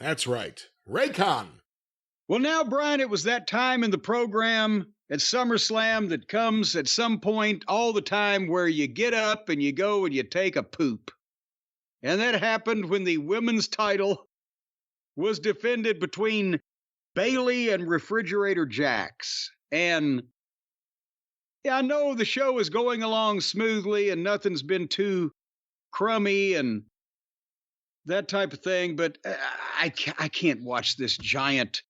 That's right. Raycon. Well, now, Brian, it was that time in the program at SummerSlam that comes at some point all the time where you get up and you go and you take a poop. And that happened when the women's title was defended between Bayley and Refrigerator Jax. And yeah, I know the show is going along smoothly and nothing's been too crummy and that type of thing, but I can't watch this giant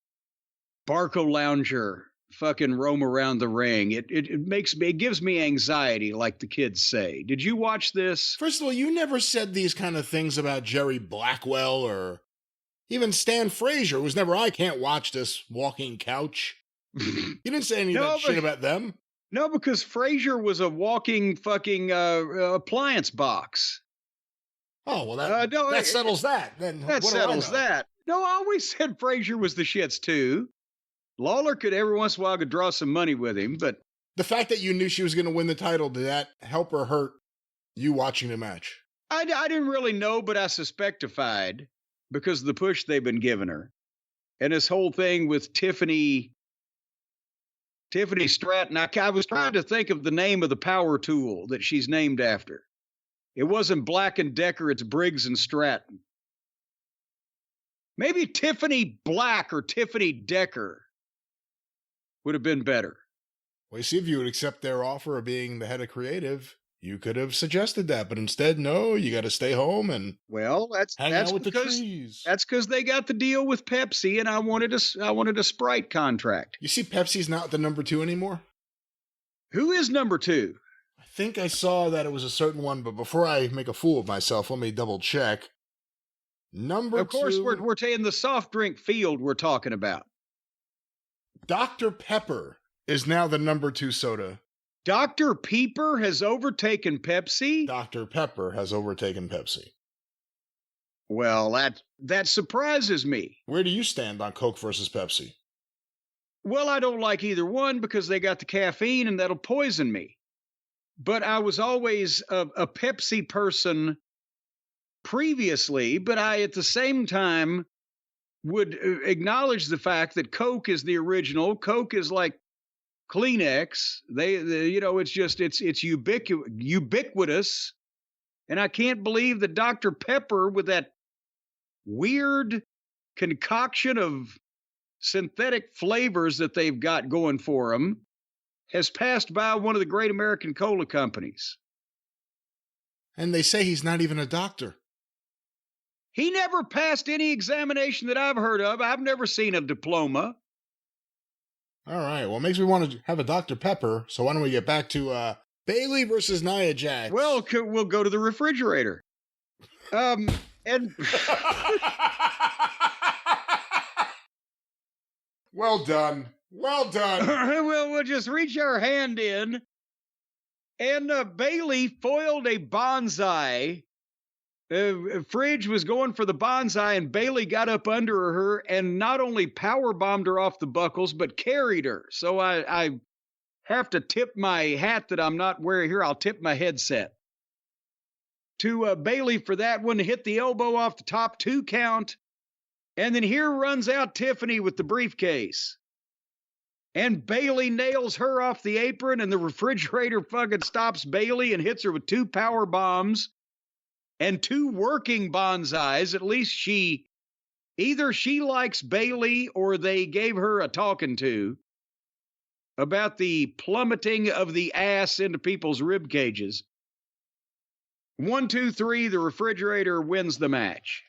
Barco lounger fucking roam around the ring. It gives me anxiety, like the kids say. Did you watch this? First of all, you never said these kind of things about Jerry Blackwell or even Stan Frazier, was never, I can't watch this walking couch. You didn't say any of that shit about them. No, because Frazier was a walking fucking appliance box. Oh, well, that settles that. Then that settles that. No, I always said Frazier was the shits, too. Lawler could every once in a while draw some money with him, but... The fact that you knew she was going to win the title, did that help or hurt you watching the match? I didn't really know, but I suspectified because of the push they've been giving her. And this whole thing with Tiffany Stratton, I was trying to think of the name of the power tool that she's named after. It wasn't Black & Decker, it's Briggs & Stratton. Maybe Tiffany Black or Tiffany Decker would have been better. Well, you see, if you would accept their offer of being the head of creative, you could have suggested that, but instead, no, you got to stay home and hang out with the trees. That's because they got the deal with Pepsi, and I wanted a Sprite contract. You see, Pepsi's not the number 2 anymore. Who is number 2? I think I saw that it was a certain one, but before I make a fool of myself, let me double check. Number 2. Of course, we're taking the soft drink field we're talking about. Dr. Pepper is now the number 2 soda. Dr. Pepper has overtaken Pepsi? Dr. Pepper has overtaken Pepsi. Well, that surprises me. Where do you stand on Coke versus Pepsi? Well, I don't like either one because they got the caffeine and that'll poison me. But I was always a Pepsi person previously, but I, at the same time, would acknowledge the fact that Coke is the original. Coke is like Kleenex. It's ubiquitous. And I can't believe that Dr. Pepper, with that weird concoction of synthetic flavors that they've got going for them, has passed by one of the great American cola companies. And they say he's not even a doctor. He never passed any examination that I've heard of. I've never seen a diploma. All right. Well, it makes me want to have a Dr. Pepper. So why don't we get back to Bayley versus Nia Jax? Well, we'll go to the refrigerator. And well done. Well done. We'll just reach our hand in. And Bayley foiled a bonsai. Fridge was going for the bonsai, and Bayley got up under her and not only power bombed her off the buckles, but carried her. So I have to tip my hat that I'm not wearing here. I'll tip my headset to Bayley for that one. Hit the elbow off the top, 2 count. And then here runs out Tiffany with the briefcase. And Bayley nails her off the apron, and the refrigerator fucking stops Bayley and hits her with 2 power bombs and 2 working bonsais. At least she Either she likes Bayley or they gave her a talking to about the plummeting of the ass into people's rib cages. 1, 2, 3, the refrigerator wins the match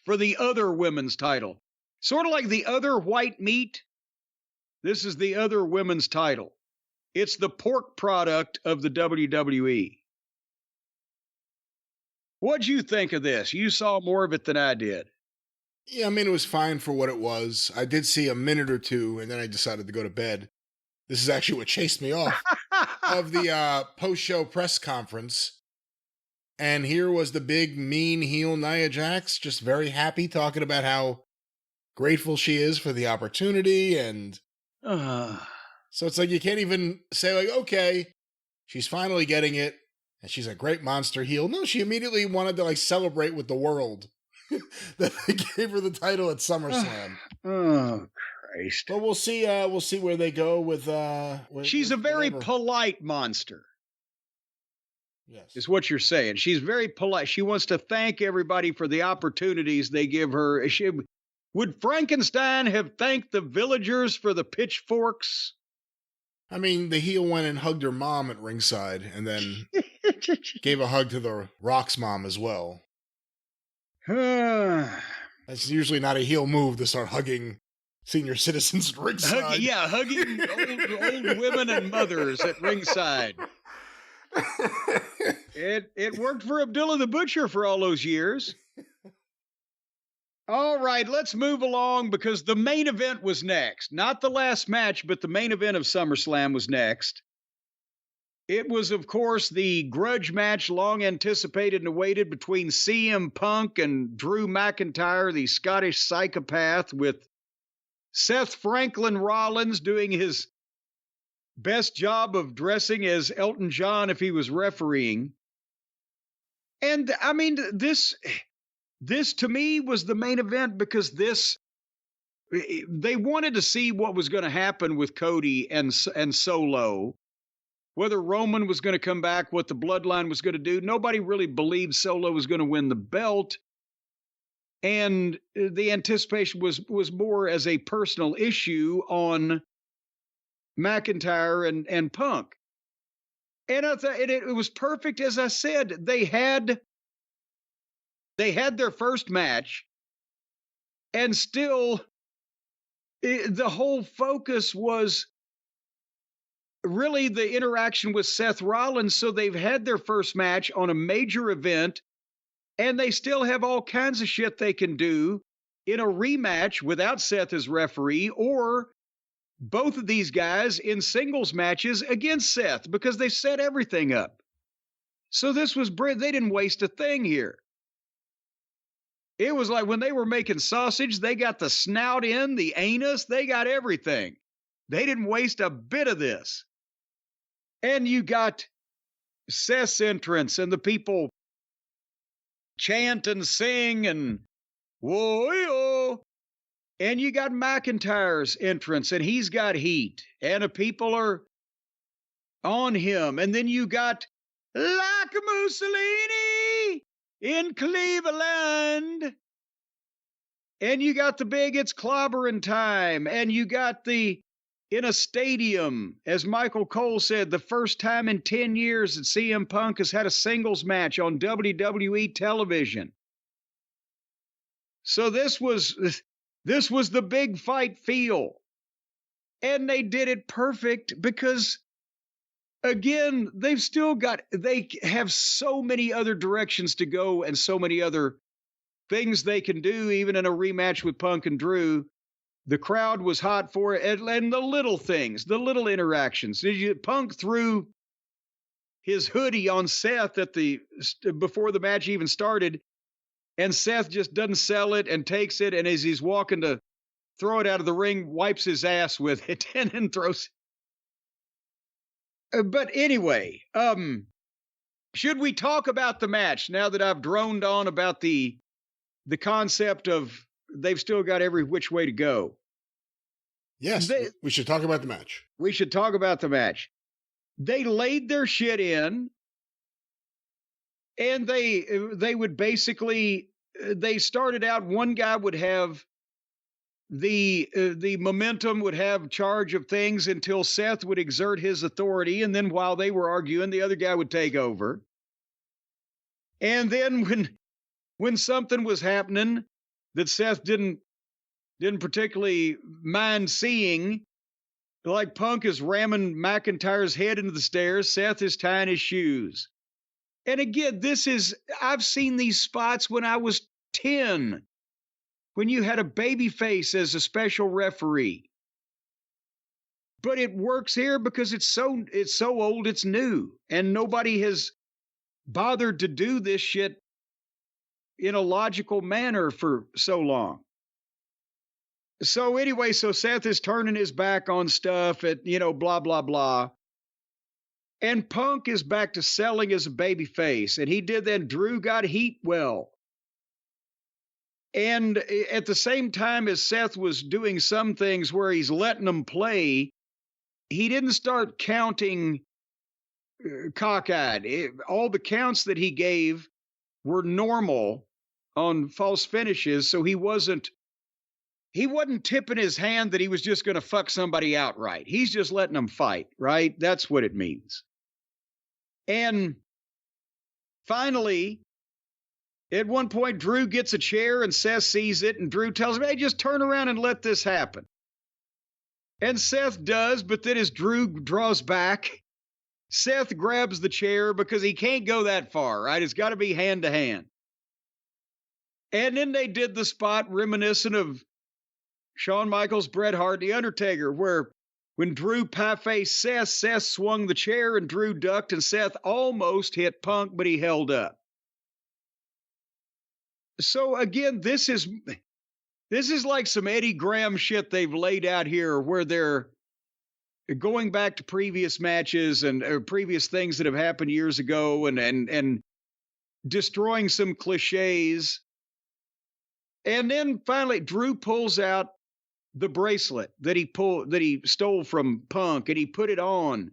for the other women's title. Sort of like the other white meat. This is the other women's title. It's the pork product of the WWE. What'd you think of this? You saw more of it than I did. Yeah, I mean, it was fine for what it was. I did see a minute or two, and then I decided to go to bed. This is actually what chased me off of the post-show press conference. And here was the big, mean heel Nia Jax, just very happy, talking about how grateful she is for the opportunity. And so it's like you can't even say, like, okay, she's finally getting it, and she's a great monster heel. No, she immediately wanted to, like, celebrate with the world that they gave her the title at SummerSlam. Oh, Christ. But we'll see where they go with she's a very whatever. polite monster. Yes. Is what you're saying. She's very polite. She wants to thank everybody for the opportunities they give her. Would Frankenstein have thanked the villagers for the pitchforks? I mean, the heel went and hugged her mom at ringside and then gave a hug to the Rock's mom as well. That's usually not a heel move to start hugging senior citizens at ringside. Hugging old women and mothers at ringside. It worked for Abdullah the Butcher for all those years. All right, let's move along because the main event was next. Not the last match, but the main event of SummerSlam was next. It was, of course, the grudge match long anticipated and awaited between CM Punk and Drew McIntyre, the Scottish psychopath, with Seth Franklin Rollins doing his best job of dressing as Elton John if he was refereeing. And I mean, this to me was the main event because they wanted to see what was going to happen with Cody and Solo, whether Roman was going to come back, what the bloodline was going to do. Nobody really believed Solo was going to win the belt. And the anticipation was more as a personal issue on McIntyre and Punk. And I thought it was perfect. As I said, they had their first match, and still the whole focus was really the interaction with Seth Rollins. So they've had their first match on a major event, and they still have all kinds of shit they can do in a rematch without Seth as referee, or both of these guys in singles matches against Seth, because they set everything up. So this was they didn't waste a thing here. It was like when they were making sausage, they got the snout in, the anus, they got everything. They didn't waste a bit of this. And you got Seth's entrance and the people chant and sing and whoa. And you got McIntyre's entrance, and he's got heat, and the people are on him. And then you got like Mussolini in Cleveland. And you got the big it's clobbering time. And you got in a stadium, as Michael Cole said, the first time in 10 years that CM Punk has had a singles match on WWE television. So this was the big fight feel. And they did it perfect because, again, they have so many other directions to go and so many other things they can do, even in a rematch with Punk and Drew. The crowd was hot for it. And the little things, the little interactions. Punk threw his hoodie on Seth before the match even started. And Seth just doesn't sell it and takes it. And as he's walking to throw it out of the ring, wipes his ass with it and then throws. But anyway, should we talk about the match now that I've droned on about the concept of they've still got every which way to go? Yes, we should talk about the match. We should talk about the match. They laid their shit in. And they would basically they started out, one guy would have the momentum, would have charge of things until Seth would exert his authority, and then while they were arguing, the other guy would take over. And then when something was happening that Seth didn't particularly mind seeing, like Punk is ramming McIntyre's head into the stairs, Seth is tying his shoes. And again, I've seen these spots when I was 10, when you had a babyface as a special referee. But it works here because it's so old, it's new, and nobody has bothered to do this shit in a logical manner for so long. So anyway, so Seth is turning his back on stuff at, blah, blah, blah. And Punk is back to selling as a babyface, and he did that. Drew got heat well. And at the same time as Seth was doing some things where he's letting them play, he didn't start counting cockeyed. All the counts that he gave were normal on false finishes, so he wasn't tipping his hand that he was just going to fuck somebody outright. He's just letting them fight, right? That's what it means. And finally, at one point, Drew gets a chair and Seth sees it, and Drew tells him, hey, just turn around and let this happen. And Seth does, but then as Drew draws back, Seth grabs the chair because he can't go that far, right? It's got to be hand to hand. And then they did the spot reminiscent of Shawn Michaels, Bret Hart, The Undertaker, where when Drew pie-faced Seth swung the chair and Drew ducked, and Seth almost hit Punk, but he held up. So again, this is like some Eddie Graham shit they've laid out here, where they're going back to previous matches and previous things that have happened years ago, and destroying some cliches. And then finally, Drew pulls out the bracelet that he stole from Punk, and he put it on.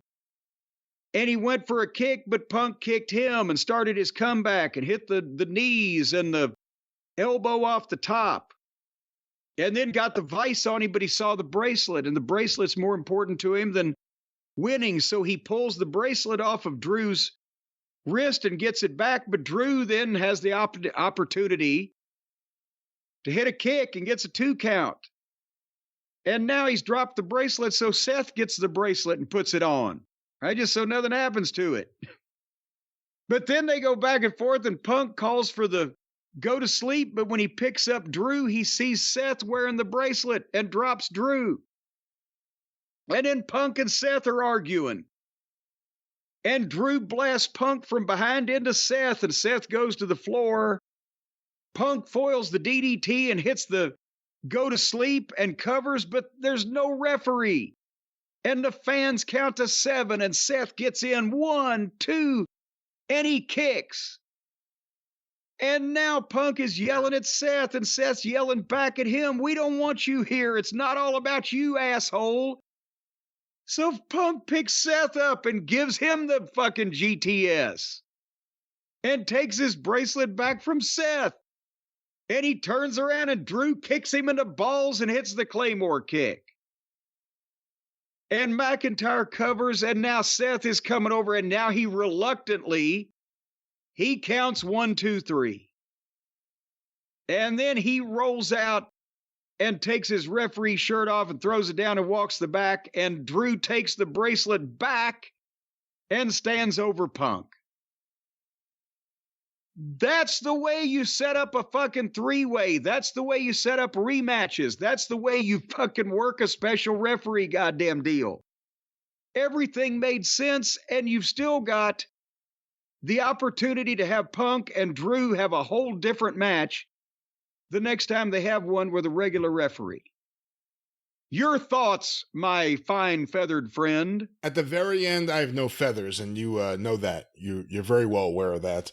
And he went for a kick, but Punk kicked him and started his comeback and hit the knees and the elbow off the top. And then got the vice on him, but he saw the bracelet, and the bracelet's more important to him than winning. So he pulls the bracelet off of Drew's wrist and gets it back. But Drew then has the opportunity to hit a kick and gets a 2 count. And now he's dropped the bracelet, so Seth gets the bracelet and puts it on, right? Just so nothing happens to it. But then they go back and forth, and Punk calls for the go to sleep, but when he picks up Drew, he sees Seth wearing the bracelet and drops Drew. And then Punk and Seth are arguing. And Drew blasts Punk from behind into Seth, and Seth goes to the floor. Punk foils the DDT and hits the go to sleep and covers, but there's no referee. And the fans count to 7, and Seth gets in 1, 2, and he kicks. And now Punk is yelling at Seth, and Seth's yelling back at him. We don't want you here. It's not all about you, asshole. So Punk picks Seth up and gives him the fucking GTS and takes his bracelet back from Seth. And he turns around and Drew kicks him in the balls and hits the Claymore kick. And McIntyre covers, and now Seth is coming over, and now he counts 1, 2, 3. And then he rolls out and takes his referee shirt off and throws it down and walks the back, and Drew takes the bracelet back and stands over Punk. That's the way you set up a fucking 3-way. That's the way you set up rematches. That's the way you fucking work a special referee goddamn deal. Everything made sense, and you've still got the opportunity to have Punk and Drew have a whole different match the next time they have one with a regular referee. Your thoughts, my fine feathered friend? At the very end, I have no feathers, and you know that. You're very well aware of that.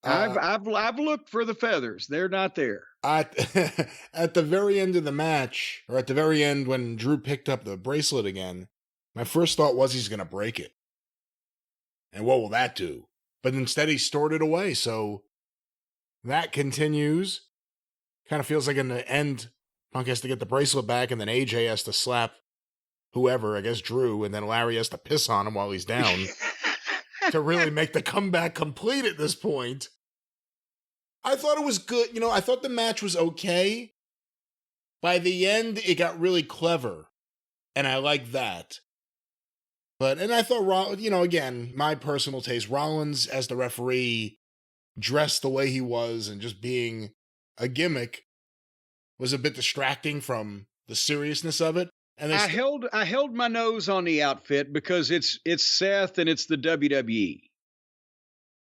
I've looked for the feathers. They're not there. At the very end of the match, or at the very end when Drew picked up the bracelet again, my first thought was he's going to break it. And what will that do? But instead he stored it away, so that continues. Kind of feels like in the end, Punk has to get the bracelet back, and then AJ has to slap whoever, I guess Drew, and then Larry has to piss on him while he's down to really make the comeback complete at this point. I thought it was good. I thought the match was okay. By the end, it got really clever, and I like that. And I thought, again, my personal taste, Rollins as the referee, dressed the way he was and just being a gimmick was a bit distracting from the seriousness of it. And I held my nose on the outfit because it's Seth and it's the WWE.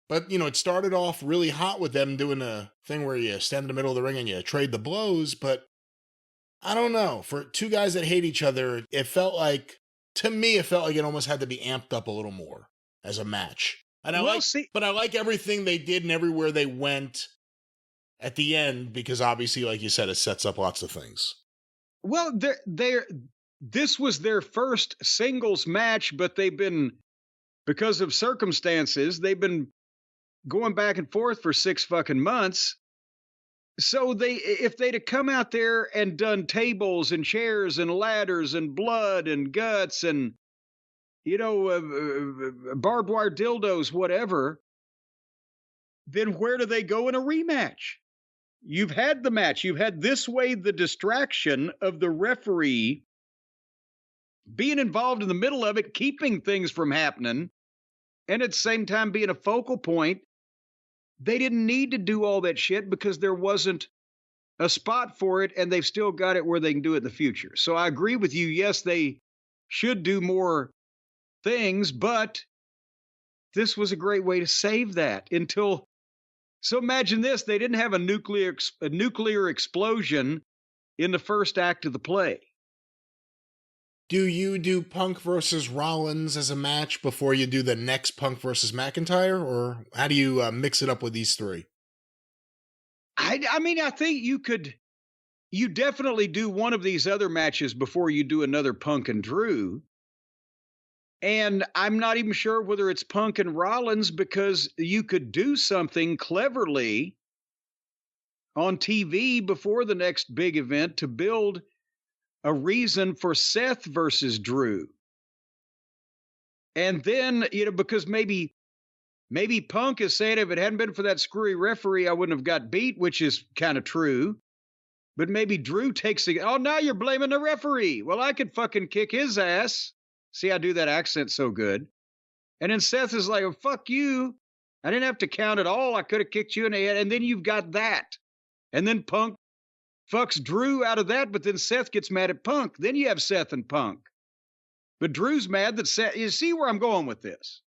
But, it started off really hot with them doing a thing where you stand in the middle of the ring and you trade the blows. But I don't know. For two guys that hate each other, to me, it felt like it almost had to be amped up a little more as a match. And I like everything they did and everywhere they went at the end, because obviously, like you said, it sets up lots of things. Well, this was their first singles match, but because of circumstances, they've been going back and forth for 6 fucking months. So if they'd have come out there and done tables and chairs and ladders and blood and guts and, barbed wire dildos, whatever, then where do they go in a rematch? You've had the match. You've had this way the distraction of the referee being involved in the middle of it, keeping things from happening, and at the same time being a focal point. They didn't need to do all that shit because there wasn't a spot for it, and they've still got it where they can do it in the future. So I agree with you. Yes, they should do more things, but this was a great way to save that until... So imagine this. They didn't have a nuclear explosion in the first act of the play. Do you do Punk versus Rollins as a match before you do the next Punk versus McIntyre? Or how do you mix it up with these three? I mean, I think you definitely do one of these other matches before you do another Punk and Drew. And I'm not even sure whether it's Punk and Rollins, because you could do something cleverly on TV before the next big event to build a reason for Seth versus Drew. And then, because maybe Punk is saying, if it hadn't been for that screwy referee, I wouldn't have got beat, which is kind of true. But maybe Drew takes now you're blaming the referee. Well, I could fucking kick his ass. See, I do that accent so good. And then Seth is like, oh, fuck you. I didn't have to count at all. I could have kicked you in the head. And then you've got that. And then Punk fucks Drew out of that, but then Seth gets mad at Punk. Then you have Seth and Punk. But Drew's mad that Seth... You see where I'm going with this?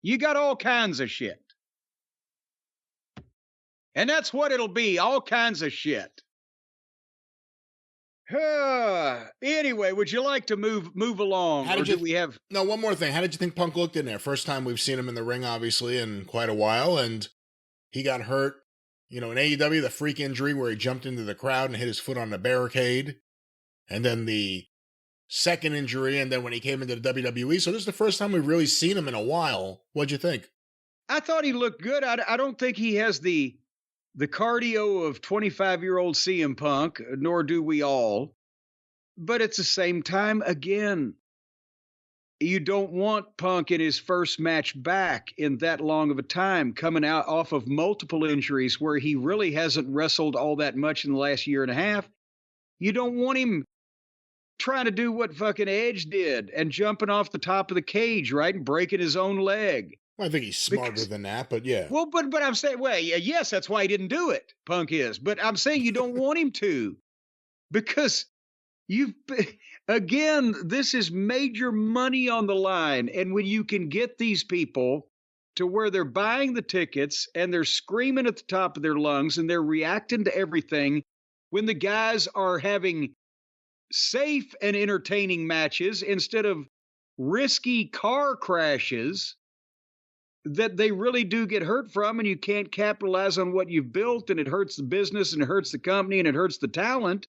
You got all kinds of shit. And that's what it'll be, all kinds of shit. Anyway, would you like to move along? No, one more thing. How did you think Punk looked in there? First time we've seen him in the ring, obviously, in quite a while, and he got hurt. In AEW, the freak injury where he jumped into the crowd and hit his foot on the barricade. And then the second injury, and then when he came into the WWE. So this is the first time we've really seen him in a while. What'd you think? I thought he looked good. I don't think he has the cardio of 25-year-old CM Punk, nor do we all. But at the same time, again, you don't want Punk in his first match back in that long of a time, coming out off of multiple injuries where he really hasn't wrestled all that much in the last year and a half. You don't want him trying to do what fucking Edge did and jumping off the top of the cage, right, and breaking his own leg. Well, I think he's smarter than that, but yeah. Well, but I'm saying, yes, that's why he didn't do it, Punk is. But I'm saying you don't want him to, because again, this is major money on the line. And when you can get these people to where they're buying the tickets and they're screaming at the top of their lungs and they're reacting to everything, when the guys are having safe and entertaining matches instead of risky car crashes that they really do get hurt from, and you can't capitalize on what you've built, and it hurts the business and it hurts the company and it hurts the talent.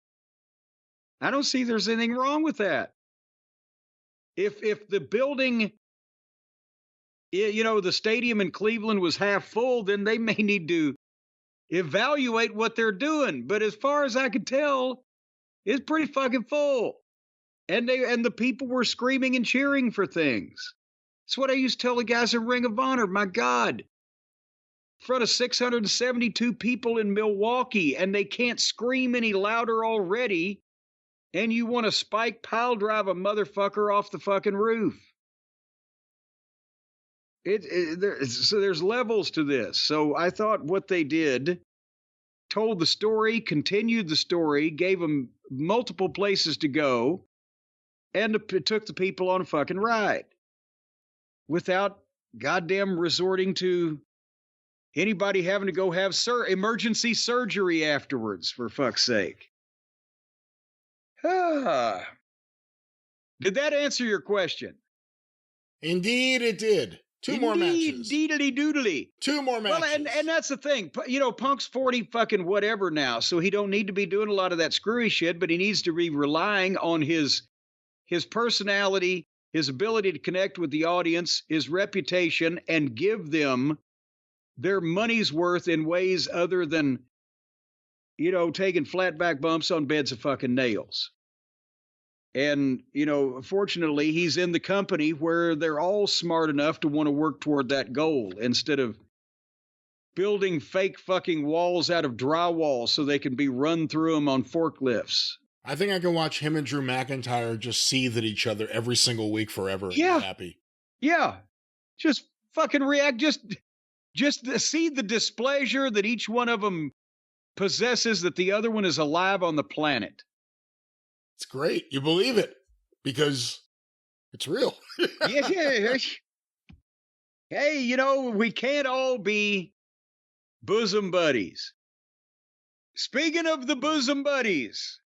I don't see there's anything wrong with that. If the building, the stadium in Cleveland was half full, then they may need to evaluate what they're doing. But as far as I could tell, it's pretty fucking full. And the people were screaming and cheering for things. That's what I used to tell the guys in Ring of Honor. My God, in front of 672 people in Milwaukee, and they can't scream any louder already. And you want to spike pile drive a motherfucker off the fucking roof. So there's levels to this. So I thought what they did, told the story, continued the story, gave them multiple places to go, and it took the people on a fucking ride without goddamn resorting to anybody having to go have emergency surgery afterwards, for fuck's sake. Did that answer your question? Indeed, it did. Two more matches. Deedly doodly. 2 more matches. Well, and that's the thing. You know, Punk's 40 fucking whatever now, so he don't need to be doing a lot of that screwy shit, but he needs to be relying on his personality, his ability to connect with the audience, his reputation, and give them their money's worth in ways other than, you know, taking flat back bumps on beds of fucking nails. And, you know, fortunately, he's in the company where they're all smart enough to want to work toward that goal instead of building fake fucking walls out of drywall so they can be run through them on forklifts. I think I can watch him and Drew McIntyre just seethe at each other every single week forever and be happy. Yeah. Just fucking react. Just see the displeasure that each one of them possesses that the other one is alive on the planet. It's great. You believe it because it's real. Yeah. Hey, you know, we can't all be bosom buddies. Speaking of the bosom buddies,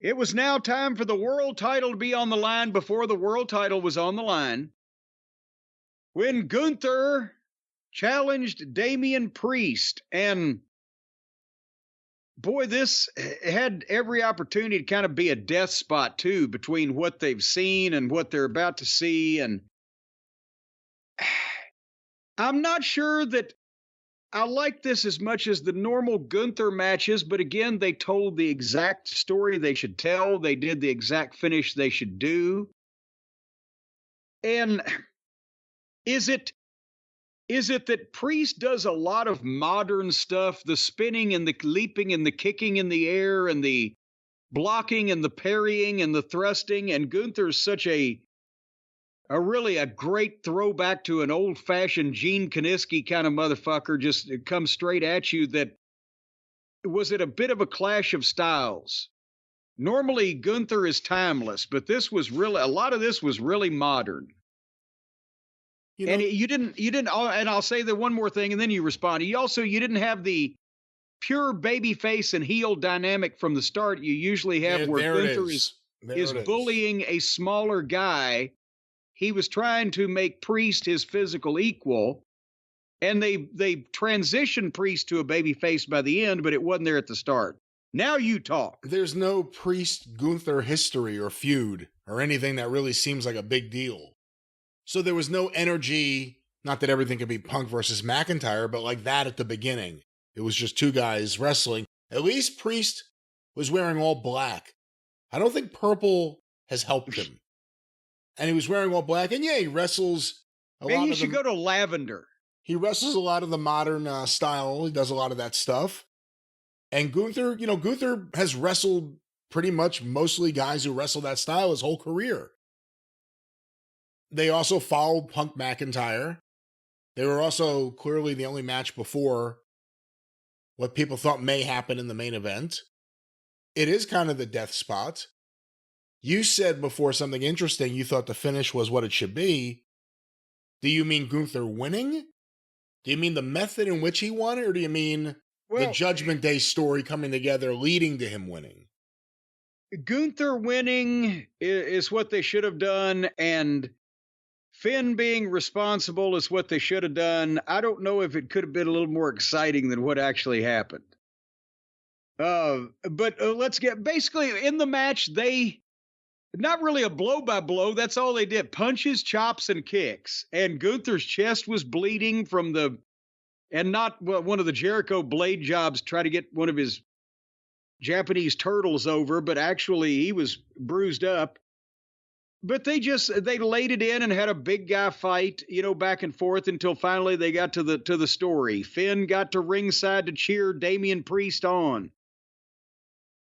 it was now time for the world title to be on the line before the world title was on the line. When Gunther challenged Damian Priest, and boy, this had every opportunity to kind of be a death spot, too, between what they've seen and what they're about to see. And I'm not sure that I like this as much as the normal Gunther matches, but again, they told the exact story they should tell. They did the exact finish they should do. And is it that Priest does a lot of modern stuff, the spinning and the leaping and the kicking in the air and the blocking and the parrying and the thrusting, and Gunther's such a really a great throwback to an old-fashioned Gene Kiniski kind of motherfucker, just comes straight at you, that was it a bit of a clash of styles? Normally Gunther is timeless, but this was really, a lot of this was really modern. You know, and you didn't, and I'll say the one more thing and then you respond. You didn't have the pure babyface and heel dynamic from the start you usually have, where Gunther is bullying a smaller guy. He was trying to make Priest his physical equal, and they transitioned Priest to a babyface by the end, but it wasn't there at the start. Now you talk. There's no Priest-Gunther history or feud or anything that really seems like a big deal. So there was no energy, not that everything could be Punk versus McIntyre, but like that at the beginning. It was just two guys wrestling. At least Priest was wearing all black. I don't think purple has helped him. And he was wearing all black, and yeah, he wrestles a lot of Maybe you should go to lavender. He wrestles a lot of the modern style. He does a lot of that stuff. And Gunther, Gunther has wrestled pretty much mostly guys who wrestle that style his whole career. They also followed Punk McIntyre. They were also clearly the only match before what people thought may happen in the main event. It is kind of the death spot. You said before something interesting. You thought the finish was what it should be. Do you mean Gunther winning? Do you mean the method in which he won it? Or do you mean the Judgment Day story coming together leading to him winning? Gunther winning is what they should have done, and Finn being responsible is what they should have done. I don't know if it could have been a little more exciting than what actually happened. But let's get, basically in the match, not really a blow-by-blow. That's all they did. Punches, chops, and kicks. And Gunther's chest was bleeding from the and not one of the Jericho blade jobs, try to get one of his Japanese turtles over, but actually he was bruised up. But they laid it in and had a big guy fight, back and forth until finally they got to the story. Finn got to ringside to cheer Damian Priest on.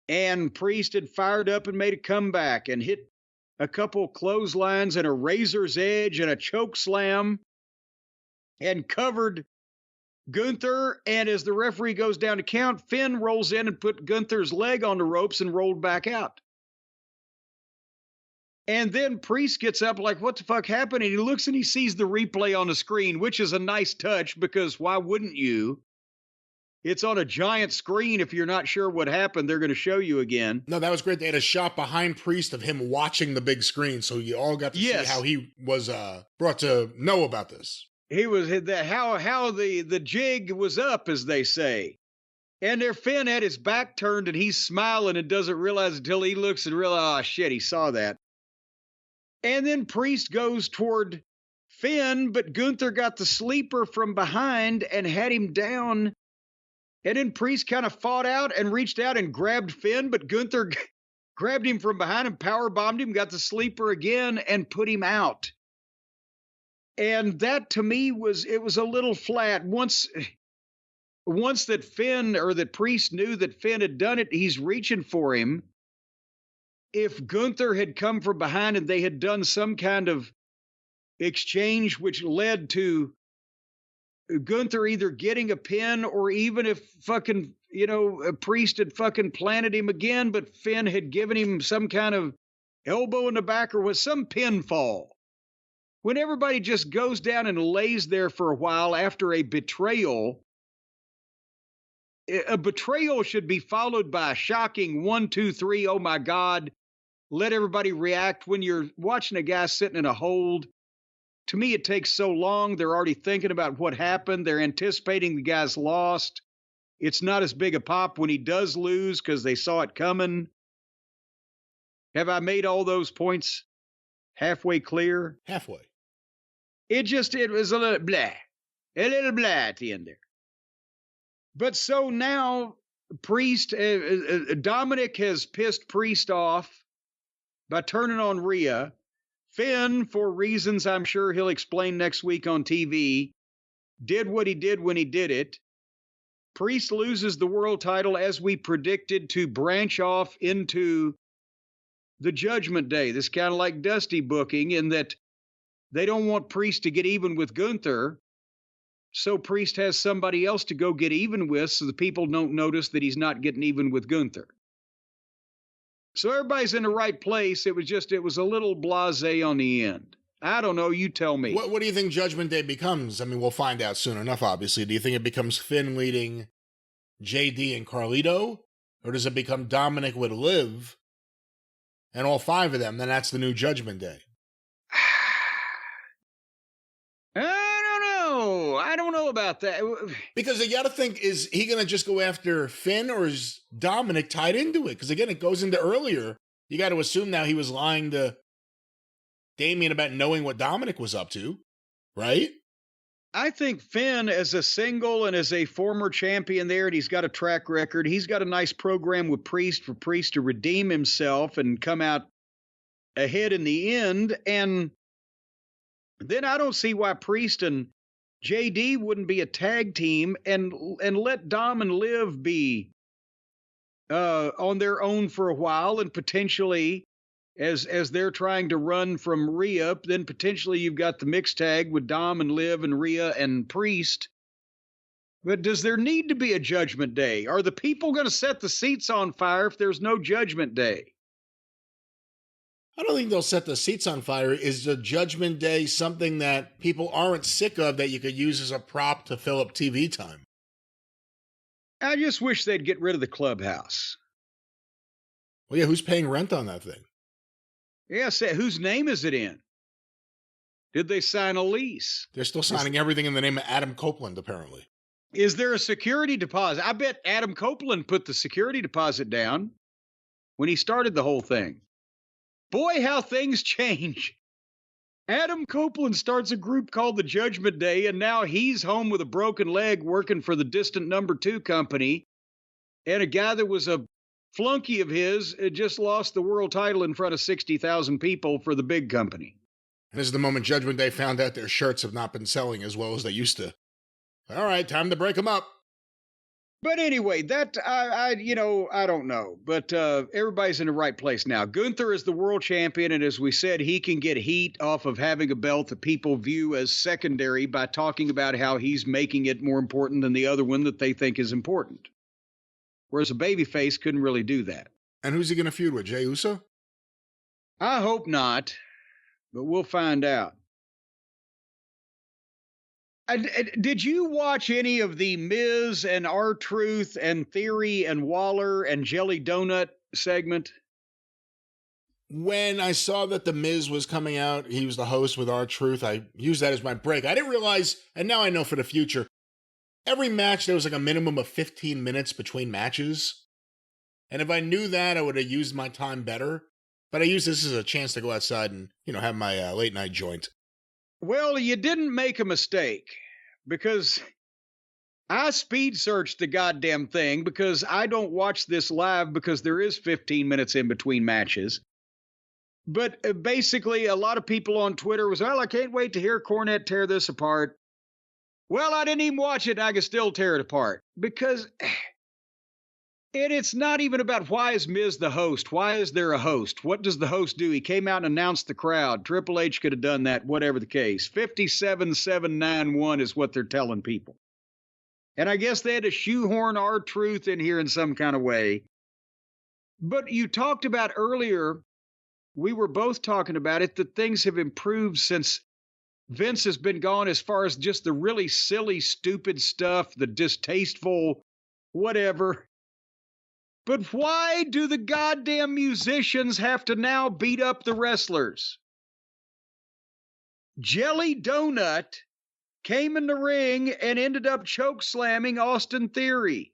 And Priest had fired up and made a comeback and hit a couple clotheslines and a razor's edge and a choke slam and covered Gunther. And as the referee goes down to count, Finn rolls in and put Gunther's leg on the ropes and rolled back out. And then Priest gets up like, what the fuck happened? And he looks and he sees the replay on the screen, which is a nice touch because why wouldn't you? It's on a giant screen. If you're not sure what happened, they're going to show you again. No, that was great. They had a shot behind Priest of him watching the big screen. So you all got to see how he was brought to know about this. He was how the jig was up, as they say. And their Finn had his back turned and he's smiling and doesn't realize until he looks and realizes, oh shit, he saw that. And then Priest goes toward Finn, but Gunther got the sleeper from behind and had him down. And then Priest kind of fought out and reached out and grabbed Finn, but Gunther grabbed him from behind and powerbombed him, got the sleeper again, and put him out. And that to me was a little flat. Once that Finn or that Priest knew that Finn had done it, he's reaching for him. If Gunther had come from behind and they had done some kind of exchange which led to Gunther either getting a pin or even if fucking, a Priest had fucking planted him again, but Finn had given him some kind of elbow in the back or was some pinfall. When everybody just goes down and lays there for a while after a betrayal should be followed by a shocking 1, 2, 3, oh my God. Let everybody react. When you're watching a guy sitting in a hold, to me, it takes so long. They're already thinking about what happened. They're anticipating the guy's lost. It's not as big a pop when he does lose because they saw it coming. Have I made all those points halfway clear? Halfway. It was a little blah at the end there. But so now Priest, Dominic has pissed Priest off by turning on Rhea. Finn, for reasons I'm sure he'll explain next week on TV, did what he did when he did it. Priest loses the world title as we predicted to branch off into the Judgment Day. This kind of like Dusty booking in that they don't want Priest to get even with Gunther. So Priest has somebody else to go get even with so the people don't notice that he's not getting even with Gunther. So everybody's in the right place. It was a little blasé on the end. I don't know. You tell me. What do you think Judgment Day becomes? I mean, we'll find out soon enough, obviously. Do you think it becomes Finn leading JD and Carlito? Or does it become Dominic with Liv and all 5 of them? Then that's the new Judgment Day. I don't know about that. Because you got to think, is he going to just go after Finn or is Dominic tied into it? Because again, it goes into earlier. You got to assume now he was lying to Damian about knowing what Dominic was up to, right? I think Finn as a single and as a former champion there, and he's got a track record. He's got a nice program with Priest for Priest to redeem himself and come out ahead in the end. And then I don't see why Priest and JD wouldn't be a tag team and let Dom and Liv be on their own for a while, and potentially as they're trying to run from Rhea, then potentially you've got the mixed tag with Dom and Liv and Rhea and Priest. But does there need to be a Judgment Day? Are the people going to set the seats on fire if there's no Judgment Day? I don't think they'll set the seats on fire. Is the Judgment Day something that people aren't sick of that you could use as a prop to fill up TV time? I just wish they'd get rid of the clubhouse. Well, yeah, who's paying rent on that thing? Yeah, say, whose name is it in? Did they sign a lease? They're still signing everything in the name of Adam Copeland, apparently. Is there a security deposit? I bet Adam Copeland put the security deposit down when he started the whole thing. Boy, how things change. Adam Copeland starts a group called the Judgment Day, and now he's home with a broken leg working for the distant number 2 company. And a guy that was a flunky of his just lost the world title in front of 60,000 people for the big company. And this is the moment Judgment Day found out their shirts have not been selling as well as they used to. All right, time to break them up. But anyway, that, I don't know. But everybody's in the right place now. Gunther is the world champion, and as we said, he can get heat off of having a belt that people view as secondary by talking about how he's making it more important than the other one that they think is important. Whereas a babyface couldn't really do that. And who's he going to feud with, Jey Uso? I hope not, but we'll find out. Did you watch any of the Miz and R-Truth and Theory and Waller and Jelly Donut segment? When I saw that The Miz was coming out, he was the host with R-Truth, I used that as my break. I didn't realize, and now I know for the future, every match there was like a minimum of 15 minutes between matches. And if I knew that, I would have used my time better. But I used this as a chance to go outside and, have my late night joint. Well, you didn't make a mistake, because I speed searched the goddamn thing because I don't watch this live because there is 15 minutes in between matches. But basically, a lot of people on Twitter was, well, I can't wait to hear Cornette tear this apart. Well, I didn't even watch it, and I can still tear it apart. Because it's not even about why is Miz the host? Why is there a host? What does the host do? He came out and announced the crowd. Triple H could have done that, whatever the case. 57,791 is what they're telling people. And I guess they had to shoehorn R-Truth in here in some kind of way. But you talked about earlier, we were both talking about it, that things have improved since Vince has been gone as far as just the really silly, stupid stuff, the distasteful, whatever. But why do the goddamn musicians have to now beat up the wrestlers? Jelly Donut came in the ring and ended up choke slamming Austin Theory,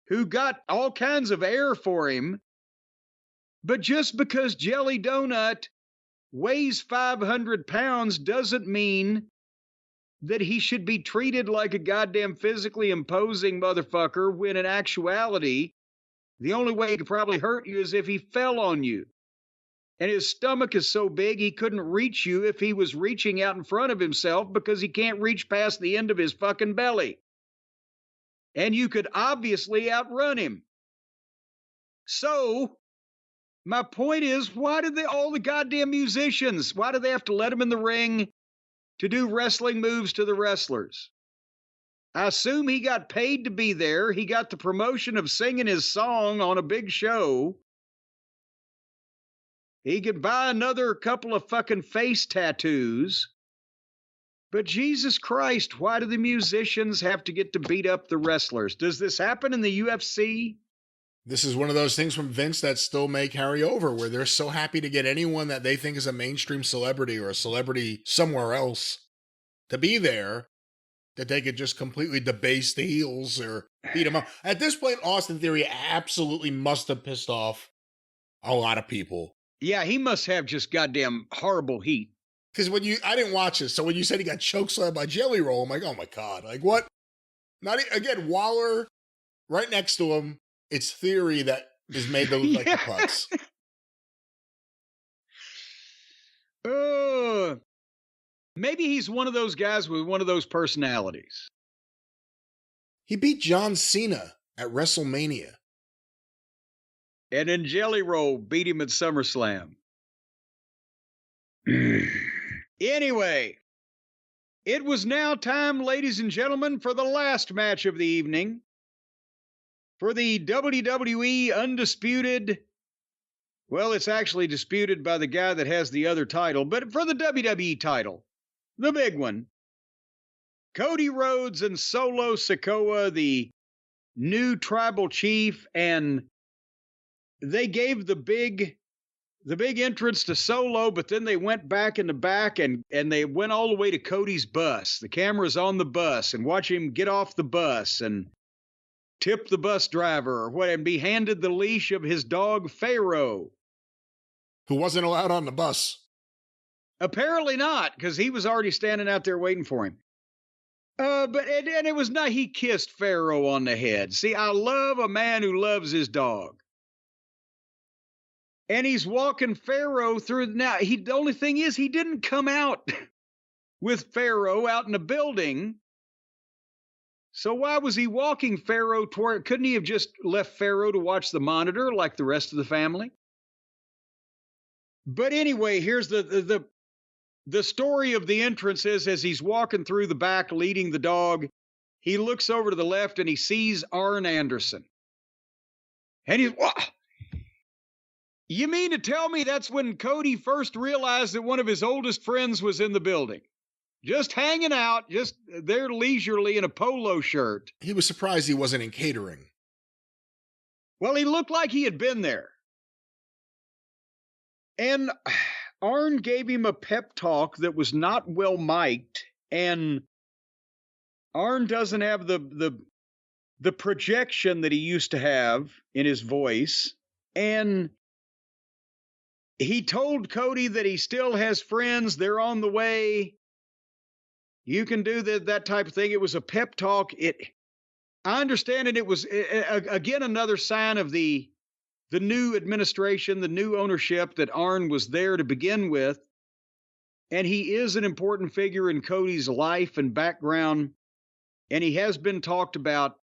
who got all kinds of air for him. But just because Jelly Donut weighs 500 pounds doesn't mean that he should be treated like a goddamn physically imposing motherfucker, when in actuality, the only way he could probably hurt you is if he fell on you. And his stomach is so big he couldn't reach you if he was reaching out in front of himself, because he can't reach past the end of his fucking belly. And you could obviously outrun him. So, my point is, why did all the goddamn musicians, why do they have to let them in the ring to do wrestling moves to the wrestlers? I assume he got paid to be there. He got the promotion of singing his song on a big show. He could buy another couple of fucking face tattoos. But Jesus Christ, why do the musicians have to get to beat up the wrestlers? Does this happen in the UFC? This is one of those things from Vince that still may carry over, where they're so happy to get anyone that they think is a mainstream celebrity or a celebrity somewhere else to be there, that they could just completely debase the heels or beat them up. At this point, Austin Theory absolutely must have pissed off a lot of people. Yeah, he must have just goddamn horrible heat. Because I didn't watch this, so when you said he got chokeslammed by Jelly Roll, I'm like, oh my God, like what? Again, Waller right next to him. It's Theory that is made to look like the putz. Maybe he's one of those guys with one of those personalities. He beat John Cena at WrestleMania. And then Jelly Roll beat him at SummerSlam. Anyway, it was now time, ladies and gentlemen, for the last match of the evening. For the WWE Undisputed, well, it's actually disputed by the guy that has the other title, but for the WWE title, the big one, Cody Rhodes and Solo Sikoa, the new tribal chief, and they gave the big entrance to Solo, but then they went back in the back and they went all the way to Cody's bus. The camera's on the bus, and watch him get off the bus and tip the bus driver or what, and be handed the leash of his dog Pharaoh, who wasn't allowed on the bus. Apparently not, because he was already standing out there waiting for him. But it was not, he kissed Pharaoh on the head. See, I love a man who loves his dog. And he's walking Pharaoh through. Now, the only thing is, he didn't come out with Pharaoh out in the building. So why was he walking Pharaoh toward? Couldn't he have just left Pharaoh to watch the monitor like the rest of the family? But anyway, here's the story of the entrance is, as he's walking through the back leading the dog, he looks over to the left and he sees Arn Anderson. And he's, "Whoa. You mean to tell me that's when Cody first realized that one of his oldest friends was in the building? Just hanging out, just there leisurely in a polo shirt." He was surprised he wasn't in catering. Well, he looked like he had been there. And Arn gave him a pep talk that was not well mic'd, and Arn doesn't have the projection that he used to have in his voice. And he told Cody that he still has friends. They're on the way. You can do that type of thing. It was a pep talk. I understand it. It was, again, another sign of the new administration, the new ownership, that Arn was there to begin with. And he is an important figure in Cody's life and background. And he has been talked about.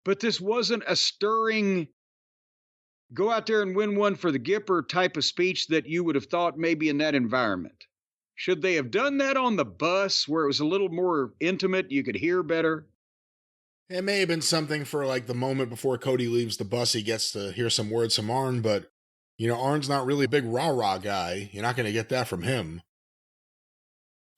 But this wasn't a stirring, go out there and win one for the Gipper type of speech that you would have thought maybe in that environment. Should they have done that on the bus where it was a little more intimate, you could hear better? It may have been something for like the moment before Cody leaves the bus, he gets to hear some words from Arn, but, you know, Arn's not really a big rah-rah guy. You're not going to get that from him.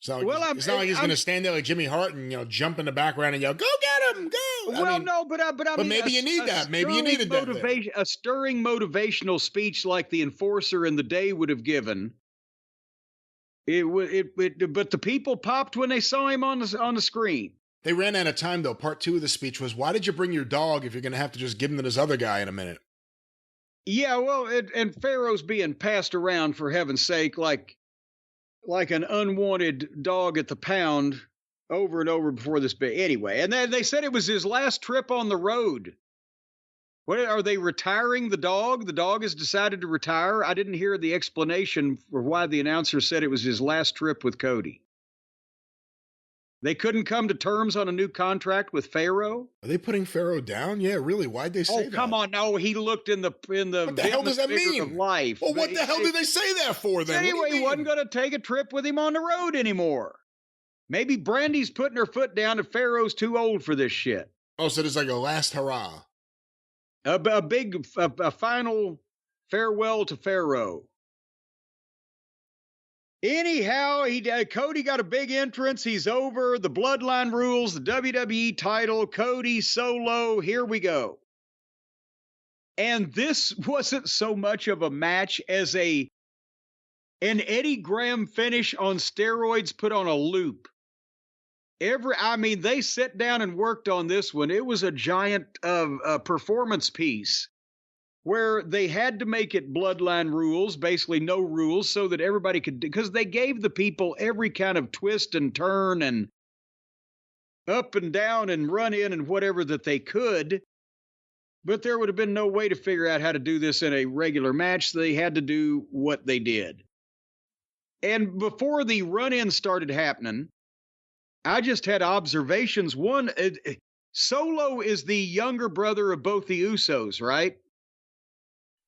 It's not like, it's not like he's going to stand there like Jimmy Hart and, you know, jump in the background and yell, "Go get him, go!" Well, no, but I mean, maybe you need that. Maybe you needed that. A stirring motivational speech like the Enforcer in the day would have given. But the people popped when they saw him on the screen. They ran out of time, though. Part 2 of the speech was, why did you bring your dog if you're going to have to just give him to this other guy in a minute? Yeah, well, and Pharaoh's being passed around, for heaven's sake, like an unwanted dog at the pound over and over before this bit. Anyway, and then they said it was his last trip on the road. What, are they retiring the dog? The dog has decided to retire? I didn't hear the explanation for why the announcer said it was his last trip with Cody. They couldn't come to terms on a new contract with Pharaoh? Are they putting Pharaoh down? Yeah, really? Why'd they say that? Oh, come on. No, he looked in the what the hell does that mean? Of life. Well, what the hell did they say that for then? Anyway, he wasn't going to take a trip with him on the road anymore. Maybe Brandy's putting her foot down and Pharaoh's too old for this shit. Oh, so there's like a last hurrah. A final farewell to Pharaoh. Anyhow, Cody got a big entrance. He's over. The bloodline rules, the WWE title, Cody solo. Here we go. And this wasn't so much of a match as an Eddie Graham finish on steroids put on a loop. They sat down and worked on this one. It was a giant performance piece where they had to make it bloodline rules, basically no rules, so that everybody could, because they gave the people every kind of twist and turn and up and down and run in and whatever that they could. But there would have been no way to figure out how to do this in a regular match. So they had to do what they did. And before the run-in started happening, I just had observations. One, Solo is the younger brother of both the Usos, right?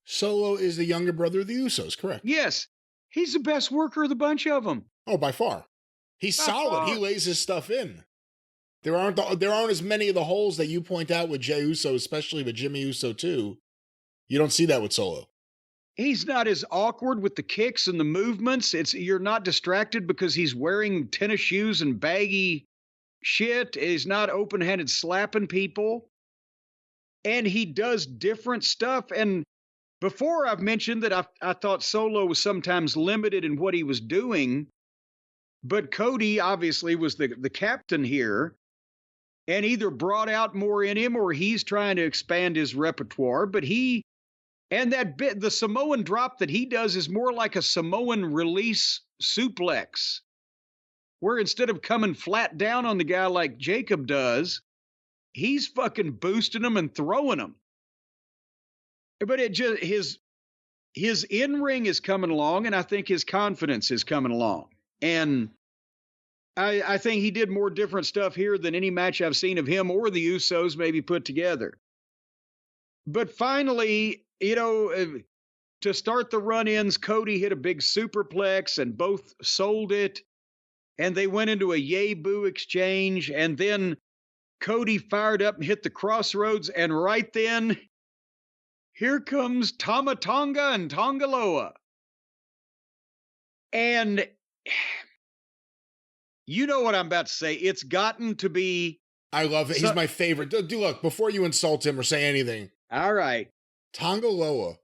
Solo is the younger brother of the Usos, correct? Yes. He's the best worker of the bunch of them. Oh, by far. He's solid. He lays his stuff in. There aren't as many of the holes that you point out with Jey Uso, especially with Jimmy Uso too. You don't see that with Solo. He's not as awkward with the kicks and the movements. You're not distracted because he's wearing tennis shoes and baggy shit. He's not open-handed slapping people. And he does different stuff. And before I've mentioned that I thought Solo was sometimes limited in what he was doing, but Cody obviously was the captain here and either brought out more in him or he's trying to expand his repertoire, but he And the Samoan drop that he does is more like a Samoan release suplex, where instead of coming flat down on the guy like Jacob does, he's fucking boosting him and throwing him. But it just, his in-ring is coming along, and I think his confidence is coming along. And I think he did more different stuff here than any match I've seen of him or the Usos maybe put together. But finally, to start the run-ins, Cody hit a big superplex and both sold it. And they went into a yay boo exchange. And then Cody fired up and hit the crossroads. And right then, here comes Tama Tonga and Tongaloa. And you know what I'm about to say. It's gotten to be... I love it. He's my favorite. Look, before you insult him or say anything. All right. Tongaloa,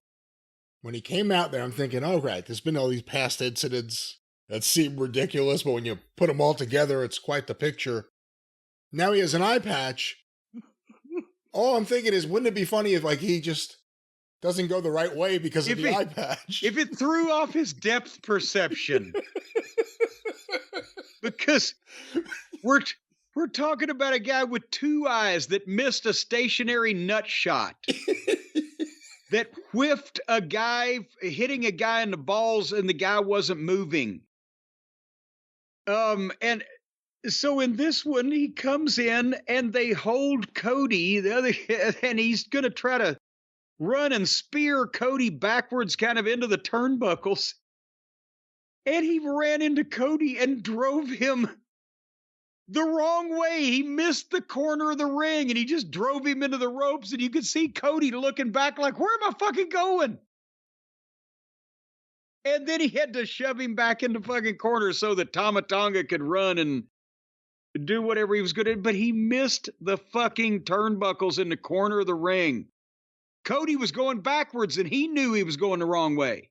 when he came out there, I'm thinking, oh, right, there's been all these past incidents that seem ridiculous, but when you put them all together, it's quite the picture. Now he has an eye patch. All I'm thinking is, wouldn't it be funny if, like, he just doesn't go the right way because of the eye patch? If it threw off his depth perception. Because we're talking about a guy with two eyes that missed a stationary nut shot. That whiffed a guy, hitting a guy in the balls, and the guy wasn't moving. And so in this one, he comes in and they hold Cody, and he's going to try to run and spear Cody backwards kind of into the turnbuckles. And he ran into Cody and drove him the wrong way. He missed the corner of the ring and he just drove him into the ropes. And you could see Cody looking back like, where am I fucking going? And then he had to shove him back in the fucking corner so that Tama Tonga could run and do whatever he was good at. But he missed the fucking turnbuckles in the corner of the ring. Cody was going backwards and he knew he was going the wrong way.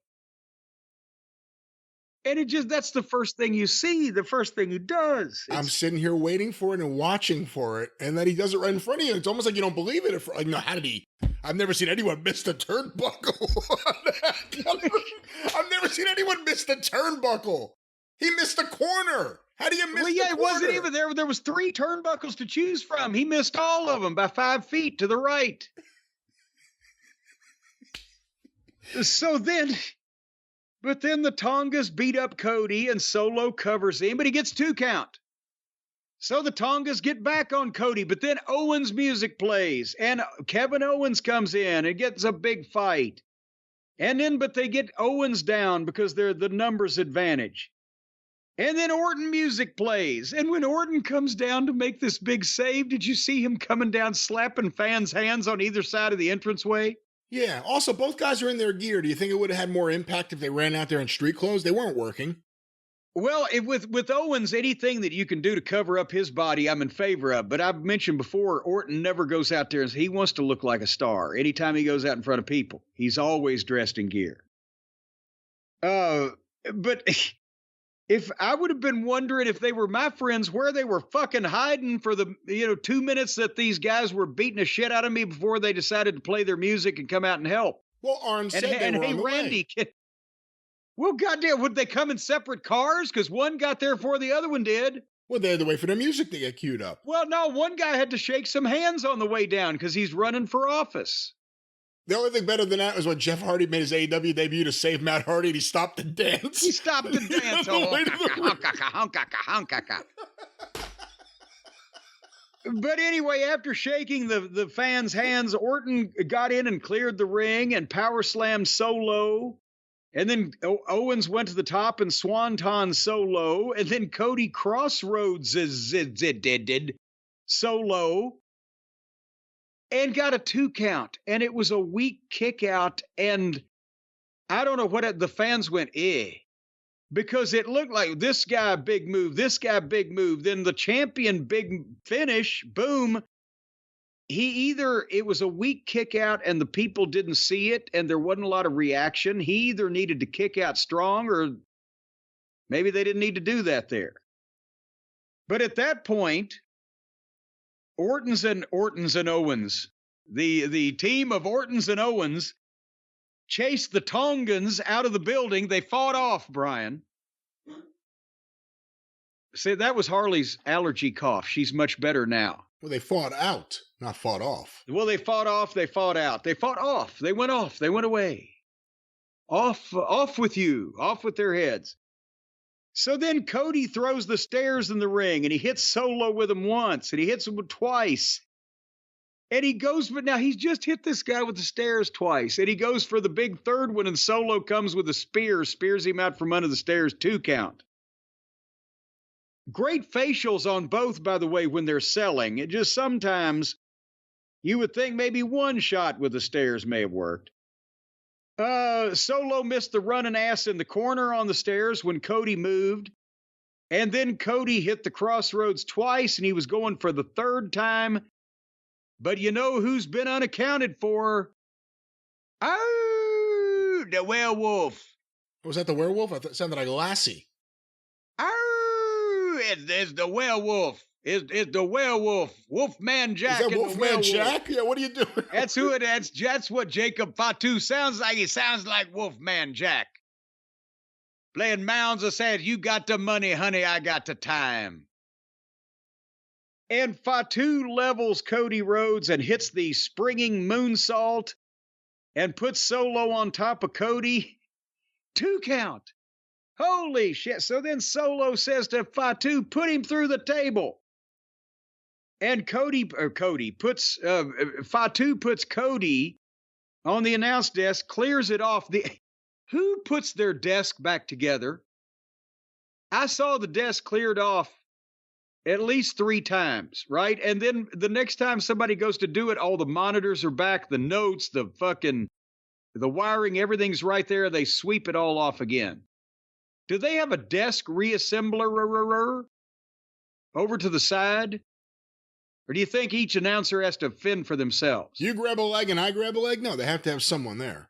And that's the first thing you see, the first thing he does. I'm sitting here waiting for it and watching for it, and then he does it right in front of you. It's almost like you don't believe it. Like, no, how did he? I've never seen anyone miss the turnbuckle. I've never seen anyone miss the turnbuckle. He missed the corner. How do you miss the corner? It wasn't even there. There was 3 turnbuckles to choose from. He missed all of them by 5 feet to the right. But then the Tongas beat up Cody and Solo covers him, but he gets 2 count. So the Tongas get back on Cody, but then Owens' music plays and Kevin Owens comes in and gets a big fight. But they get Owens down because they're the numbers advantage. And then Orton music plays. And when Orton comes down to make this big save, did you see him coming down slapping fans' hands on either side of the entranceway? Yeah. Also, both guys are in their gear. Do you think it would have had more impact if they ran out there in street clothes? They weren't working. Well, with Owens, anything that you can do to cover up his body, I'm in favor of. But I've mentioned before, Orton never goes out there and he wants to look like a star. Anytime he goes out in front of people, he's always dressed in gear. But if I would have been wondering if they were my friends, where they were fucking hiding for the 2 minutes that these guys were beating the shit out of me before they decided to play their music and come out and help. Well, Arn said they were on the Randy, way. Well, goddamn, would they come in separate cars? Because one got there before the other one did. Well, they had to wait for their music to get queued up. Well, no, one guy had to shake some hands on the way down because he's running for office. The only thing better than that was when Jeff Hardy made his AEW debut to save Matt Hardy and he stopped the dance. He stopped the dance. But anyway, after shaking the fans' hands, Orton got in and cleared the ring and power slammed Solo. And then Owens went to the top and swanton Solo. And then Cody crossroads did Solo. And got a 2 count. And it was a weak kick out. And I don't know what the fans went, because it looked like this guy, big move, this guy, big move. Then the champion, big finish, boom. It was a weak kick out and the people didn't see it and there wasn't a lot of reaction. He either needed to kick out strong or maybe they didn't need to do that there. But at that point, Ortons and Owens, the team of Ortons and Owens chased the Tongans out of the building. They fought off, Brian. See, that was Harley's allergy cough. She's much better now. Well, they fought out, not fought off. Well, they fought off. They fought out. They fought off. They went off. They went away. Off with you. Off with their heads. So then Cody throws the stairs in the ring, and he hits Solo with them once, and he hits him twice. And he goes, but now he's just hit this guy with the stairs twice. And he goes for the big third one, and Solo comes with a spear, spears him out from under the stairs, 2 count. Great facials on both, by the way, when they're selling. It just sometimes you would think maybe one shot with the stairs may have worked. Solo missed the running ass in the corner on the stairs when Cody moved. And then Cody hit the crossroads twice, and he was going for the third time. But you know who's been unaccounted for? Oh, the werewolf. Was that the werewolf? I thought it sounded like Lassie. Oh, it's the werewolf. It's the werewolf. Wolfman Jack. Is that Wolfman Jack? Yeah, what are you doing? That's who it is. That's what Jacob Fatu sounds like. He sounds like Wolfman Jack. Playing Mounds of Sand. You got the money, honey. I got the time. And Fatu levels Cody Rhodes and hits the springing moonsault and puts Solo on top of Cody. 2 count. Holy shit. So then Solo says to Fatu, put him through the table. And Fatu puts Cody on the announce desk, clears it off. Who puts their desk back together? I saw the desk cleared off at least 3 times, right? And then the next time somebody goes to do it, all the monitors are back, the notes, the wiring, everything's right there. They sweep it all off again. Do they have a desk reassembler over to the side? Or do you think each announcer has to fend for themselves? You grab a leg and I grab a leg? No, they have to have someone there.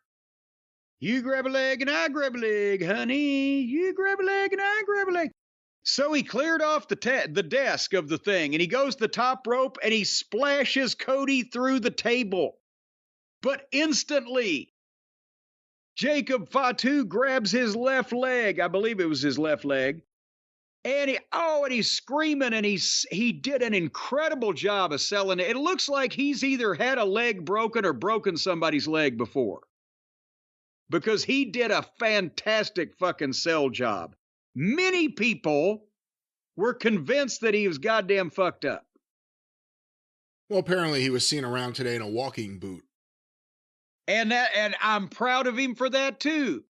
You grab a leg and I grab a leg, honey. You grab a leg and I grab a leg. So he cleared off the desk of the thing, and he goes the top rope, and he splashes Cody through the table. But instantly, Jacob Fatu grabs his left leg. I believe it was his left leg. And he's screaming, and he did an incredible job of selling it. It looks like he's either had a leg broken or broken somebody's leg before. Because he did a fantastic fucking sell job. Many people were convinced that he was goddamn fucked up. Well, apparently he was seen around today in a walking boot. And I'm proud of him for that too.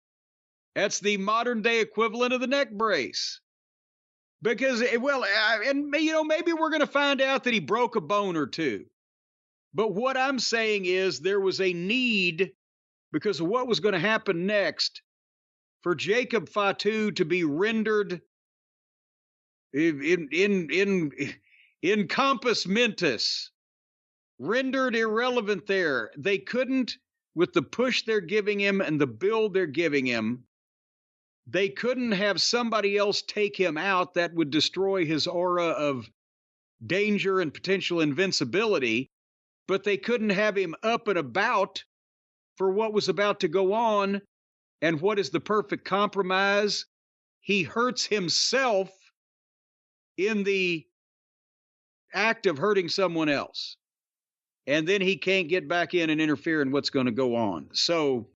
That's the modern day equivalent of the neck brace. Because, maybe we're going to find out that he broke a bone or two. But what I'm saying is there was a need, because of what was going to happen next, for Jacob Fatu to be rendered in compos mentis, rendered irrelevant there. They couldn't, with the push they're giving him and the build they're giving him, they couldn't have somebody else take him out that would destroy his aura of danger and potential invincibility, but they couldn't have him up and about for what was about to go on. And what is the perfect compromise? He hurts himself in the act of hurting someone else. And then he can't get back in and interfere in what's going to go on. So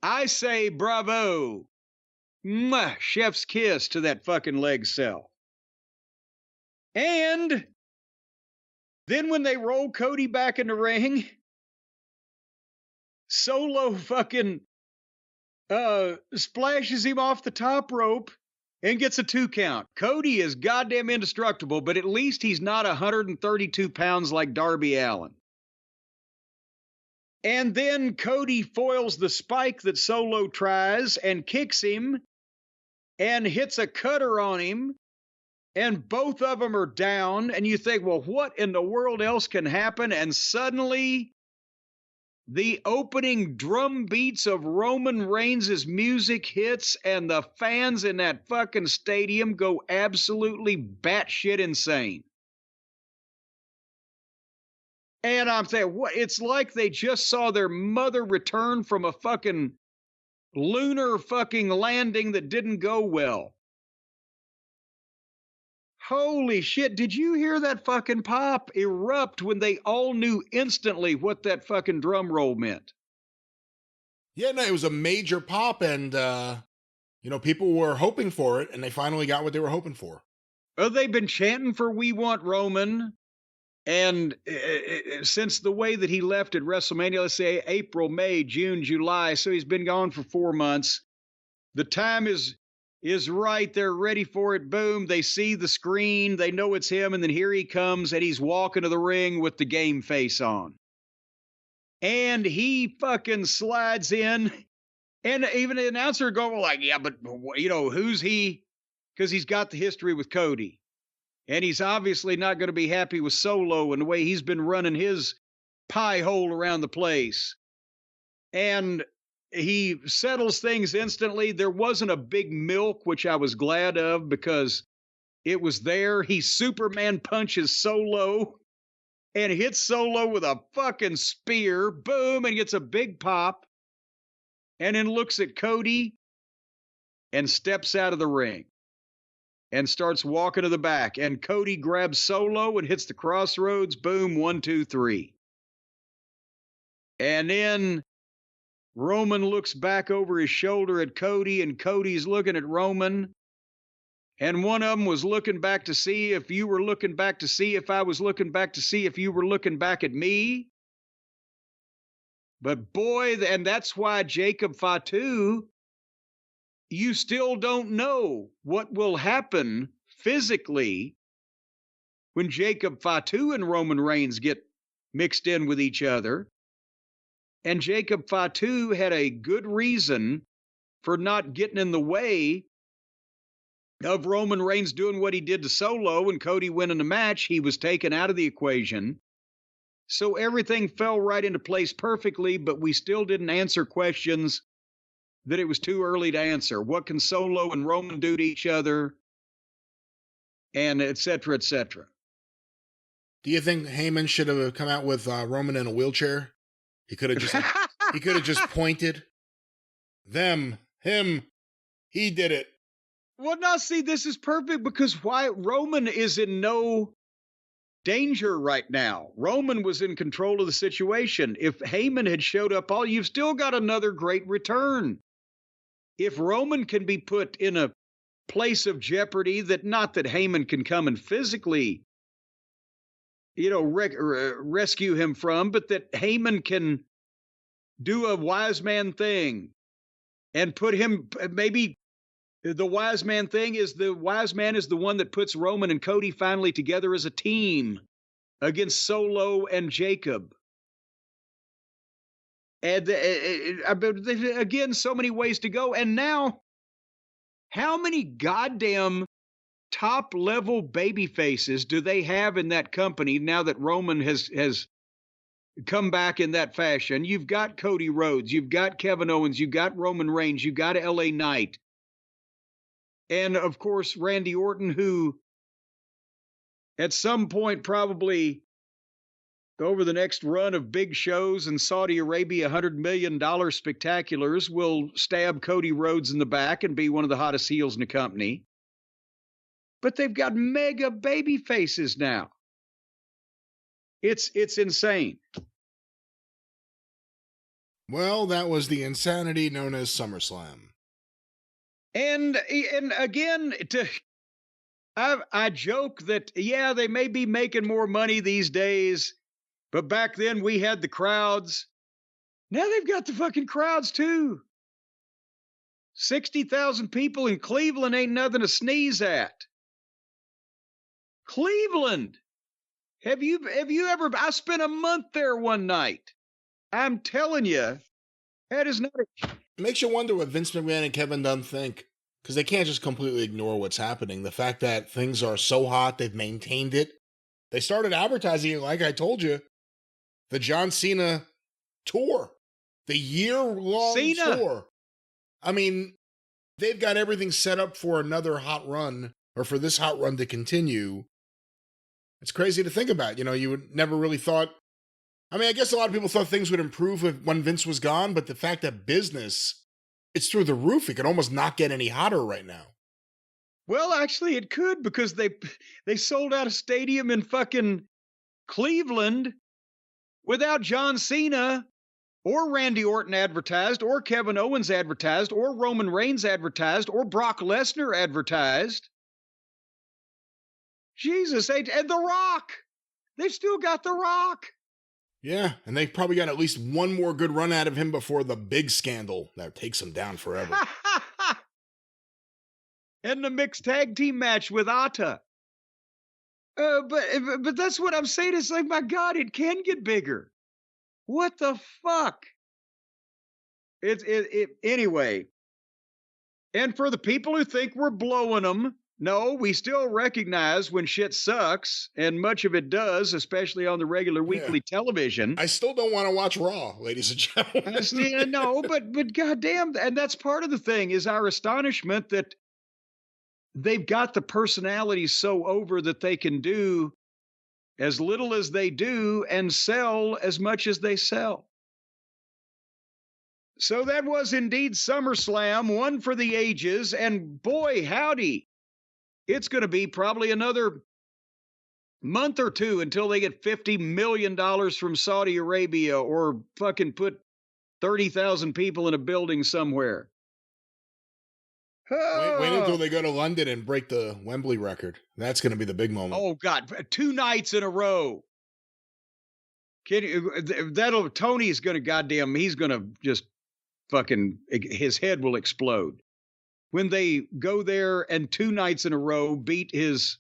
I say bravo. Mwah, chef's kiss to that fucking leg sell. And then when they roll Cody back in the ring, Solo fucking splashes him off the top rope and gets a 2 count. Cody is goddamn indestructible, but at least he's not 132 pounds like Darby Allin. And then Cody foils the spike that Solo tries and kicks him and hits a cutter on him, and both of them are down, and you think, well, what in the world else can happen? And suddenly the opening drum beats of Roman Reigns' music hits, and the fans in that fucking stadium go absolutely batshit insane. And I'm saying, what? It's like they just saw their mother return from a fucking lunar fucking landing that didn't go well. Holy shit, did you hear that fucking pop erupt when they all knew instantly what that fucking drum roll meant? Yeah, no, it was a major pop, and, people were hoping for it, and they finally got what they were hoping for. Oh, they've been chanting for "We Want Roman," and since the way that he left at WrestleMania, let's say April, May, June, July, so he's been gone for 4 months. The time is right. They're ready for it. Boom. They see the screen. They know it's him. And then here he comes, and he's walking to the ring with the game face on. And he fucking slides in. And even the announcer going like, yeah, but, who's he? Because he's got the history with Cody. And he's obviously not going to be happy with Solo and the way he's been running his pie hole around the place. And he settles things instantly. There wasn't a big milk, which I was glad of because it was there. He Superman punches Solo and hits Solo with a fucking spear. Boom, and gets a big pop. And then looks at Cody and steps out of the ring and starts walking to the back. And Cody grabs Solo and hits the crossroads. Boom, 1, 2, 3. And then Roman looks back over his shoulder at Cody, and Cody's looking at Roman. And one of them was looking back to see if you were looking back to see if I was looking back to see if you were looking back at me. But boy, and that's why Jacob Fatu, you still don't know what will happen physically when Jacob Fatu and Roman Reigns get mixed in with each other. And Jacob Fatu had a good reason for not getting in the way of Roman Reigns doing what he did to Solo and Cody winning the match. He was taken out of the equation. So everything fell right into place perfectly, but we still didn't answer questions that it was too early to answer. What can Solo and Roman do to each other? And et cetera, et cetera. Do you think Heyman should have come out with Roman in a wheelchair? He could have just pointed. Them, him, he did it. Well, now see, this is perfect because why Roman is in no danger right now. Roman was in control of the situation. If Heyman had showed up, you've still got another great return. If Roman can be put in a place of jeopardy, that not that Heyman can come and physically, rescue him from, but that Heyman can do a wise man thing and put him, maybe the wise man thing is the wise man is the one that puts Roman and Cody finally together as a team against Solo and Jacob. And again, so many ways to go. And now, how many goddamn top level baby faces do they have in that company now that Roman has come back in that fashion? You've got Cody Rhodes, you've got Kevin Owens, you've got Roman Reigns, you've got LA Knight. And of course, Randy Orton, who at some point probably over the next run of big shows in Saudi Arabia, $100 million spectaculars, will stab Cody Rhodes in the back and be one of the hottest heels in the company. But they've got mega baby faces now. It's insane. Well, that was the insanity known as SummerSlam. And again, I joke that, yeah, they may be making more money these days, but back then we had the crowds. Now they've got the fucking crowds too. 60,000 people in Cleveland ain't nothing to sneeze at. Cleveland. Have you ever, I spent a month there one night. I'm telling you, that is not It makes you wonder what Vince McMahon and Kevin Dunn think, because they can't just completely ignore what's happening. The fact that things are so hot, they've maintained it. They started advertising it, like I told you, the John Cena tour, the year-long tour. I mean, they've got everything set up for another hot run, or for this hot run to continue. It's crazy to think about. You would never really thought I mean, I guess a lot of people thought things would improve when Vince was gone, but the fact that business, it's through the roof. It could almost not get any hotter right now. Well, actually, it could, because they sold out a stadium in fucking Cleveland without John Cena or Randy Orton advertised, or Kevin Owens advertised, or Roman Reigns advertised, or Brock Lesnar advertised. Jesus, and The Rock. They've still got The Rock. Yeah, and they probably got at least one more good run out of him before the big scandal that takes him down forever. And the mixed tag team match with Atta. But that's what I'm saying. It's like, my God, it can get bigger. What the fuck? Anyway. And for the people who think we're blowing them, no, we still recognize when shit sucks, and much of it does, especially on the regular weekly television. I still don't want to watch Raw, ladies and gentlemen. No, but goddamn, and that's part of the thing, is our astonishment that they've got the personalities so over that they can do as little as they do and sell as much as they sell. So that was indeed SummerSlam, one for the ages, and boy, howdy, it's going to be probably another month or two until they get $50 million from Saudi Arabia, or fucking put 30,000 people in a building somewhere. Wait until they go to London and break the Wembley record. That's going to be the big moment. Oh, God. 2 nights in a row. Tony's going to, he's going to just fucking, his head will explode when they go there and 2 nights in a row beat his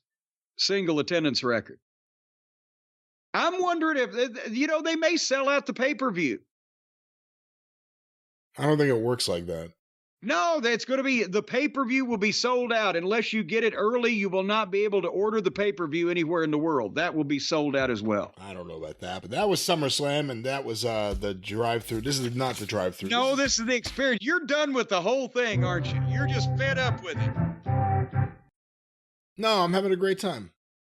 single attendance record. I'm wondering if, they may sell out the pay-per-view. I don't think it works like that. No, that's going to be, the pay-per-view will be sold out. Unless you get it early, you will not be able to order the pay-per-view anywhere in the world. That will be sold out as well. I don't know about that, but that was SummerSlam, and that was the drive-thru. This is not the drive-thru. No, this is the experience. You're done with the whole thing, aren't you? You're just fed up with it. No, I'm having a great time.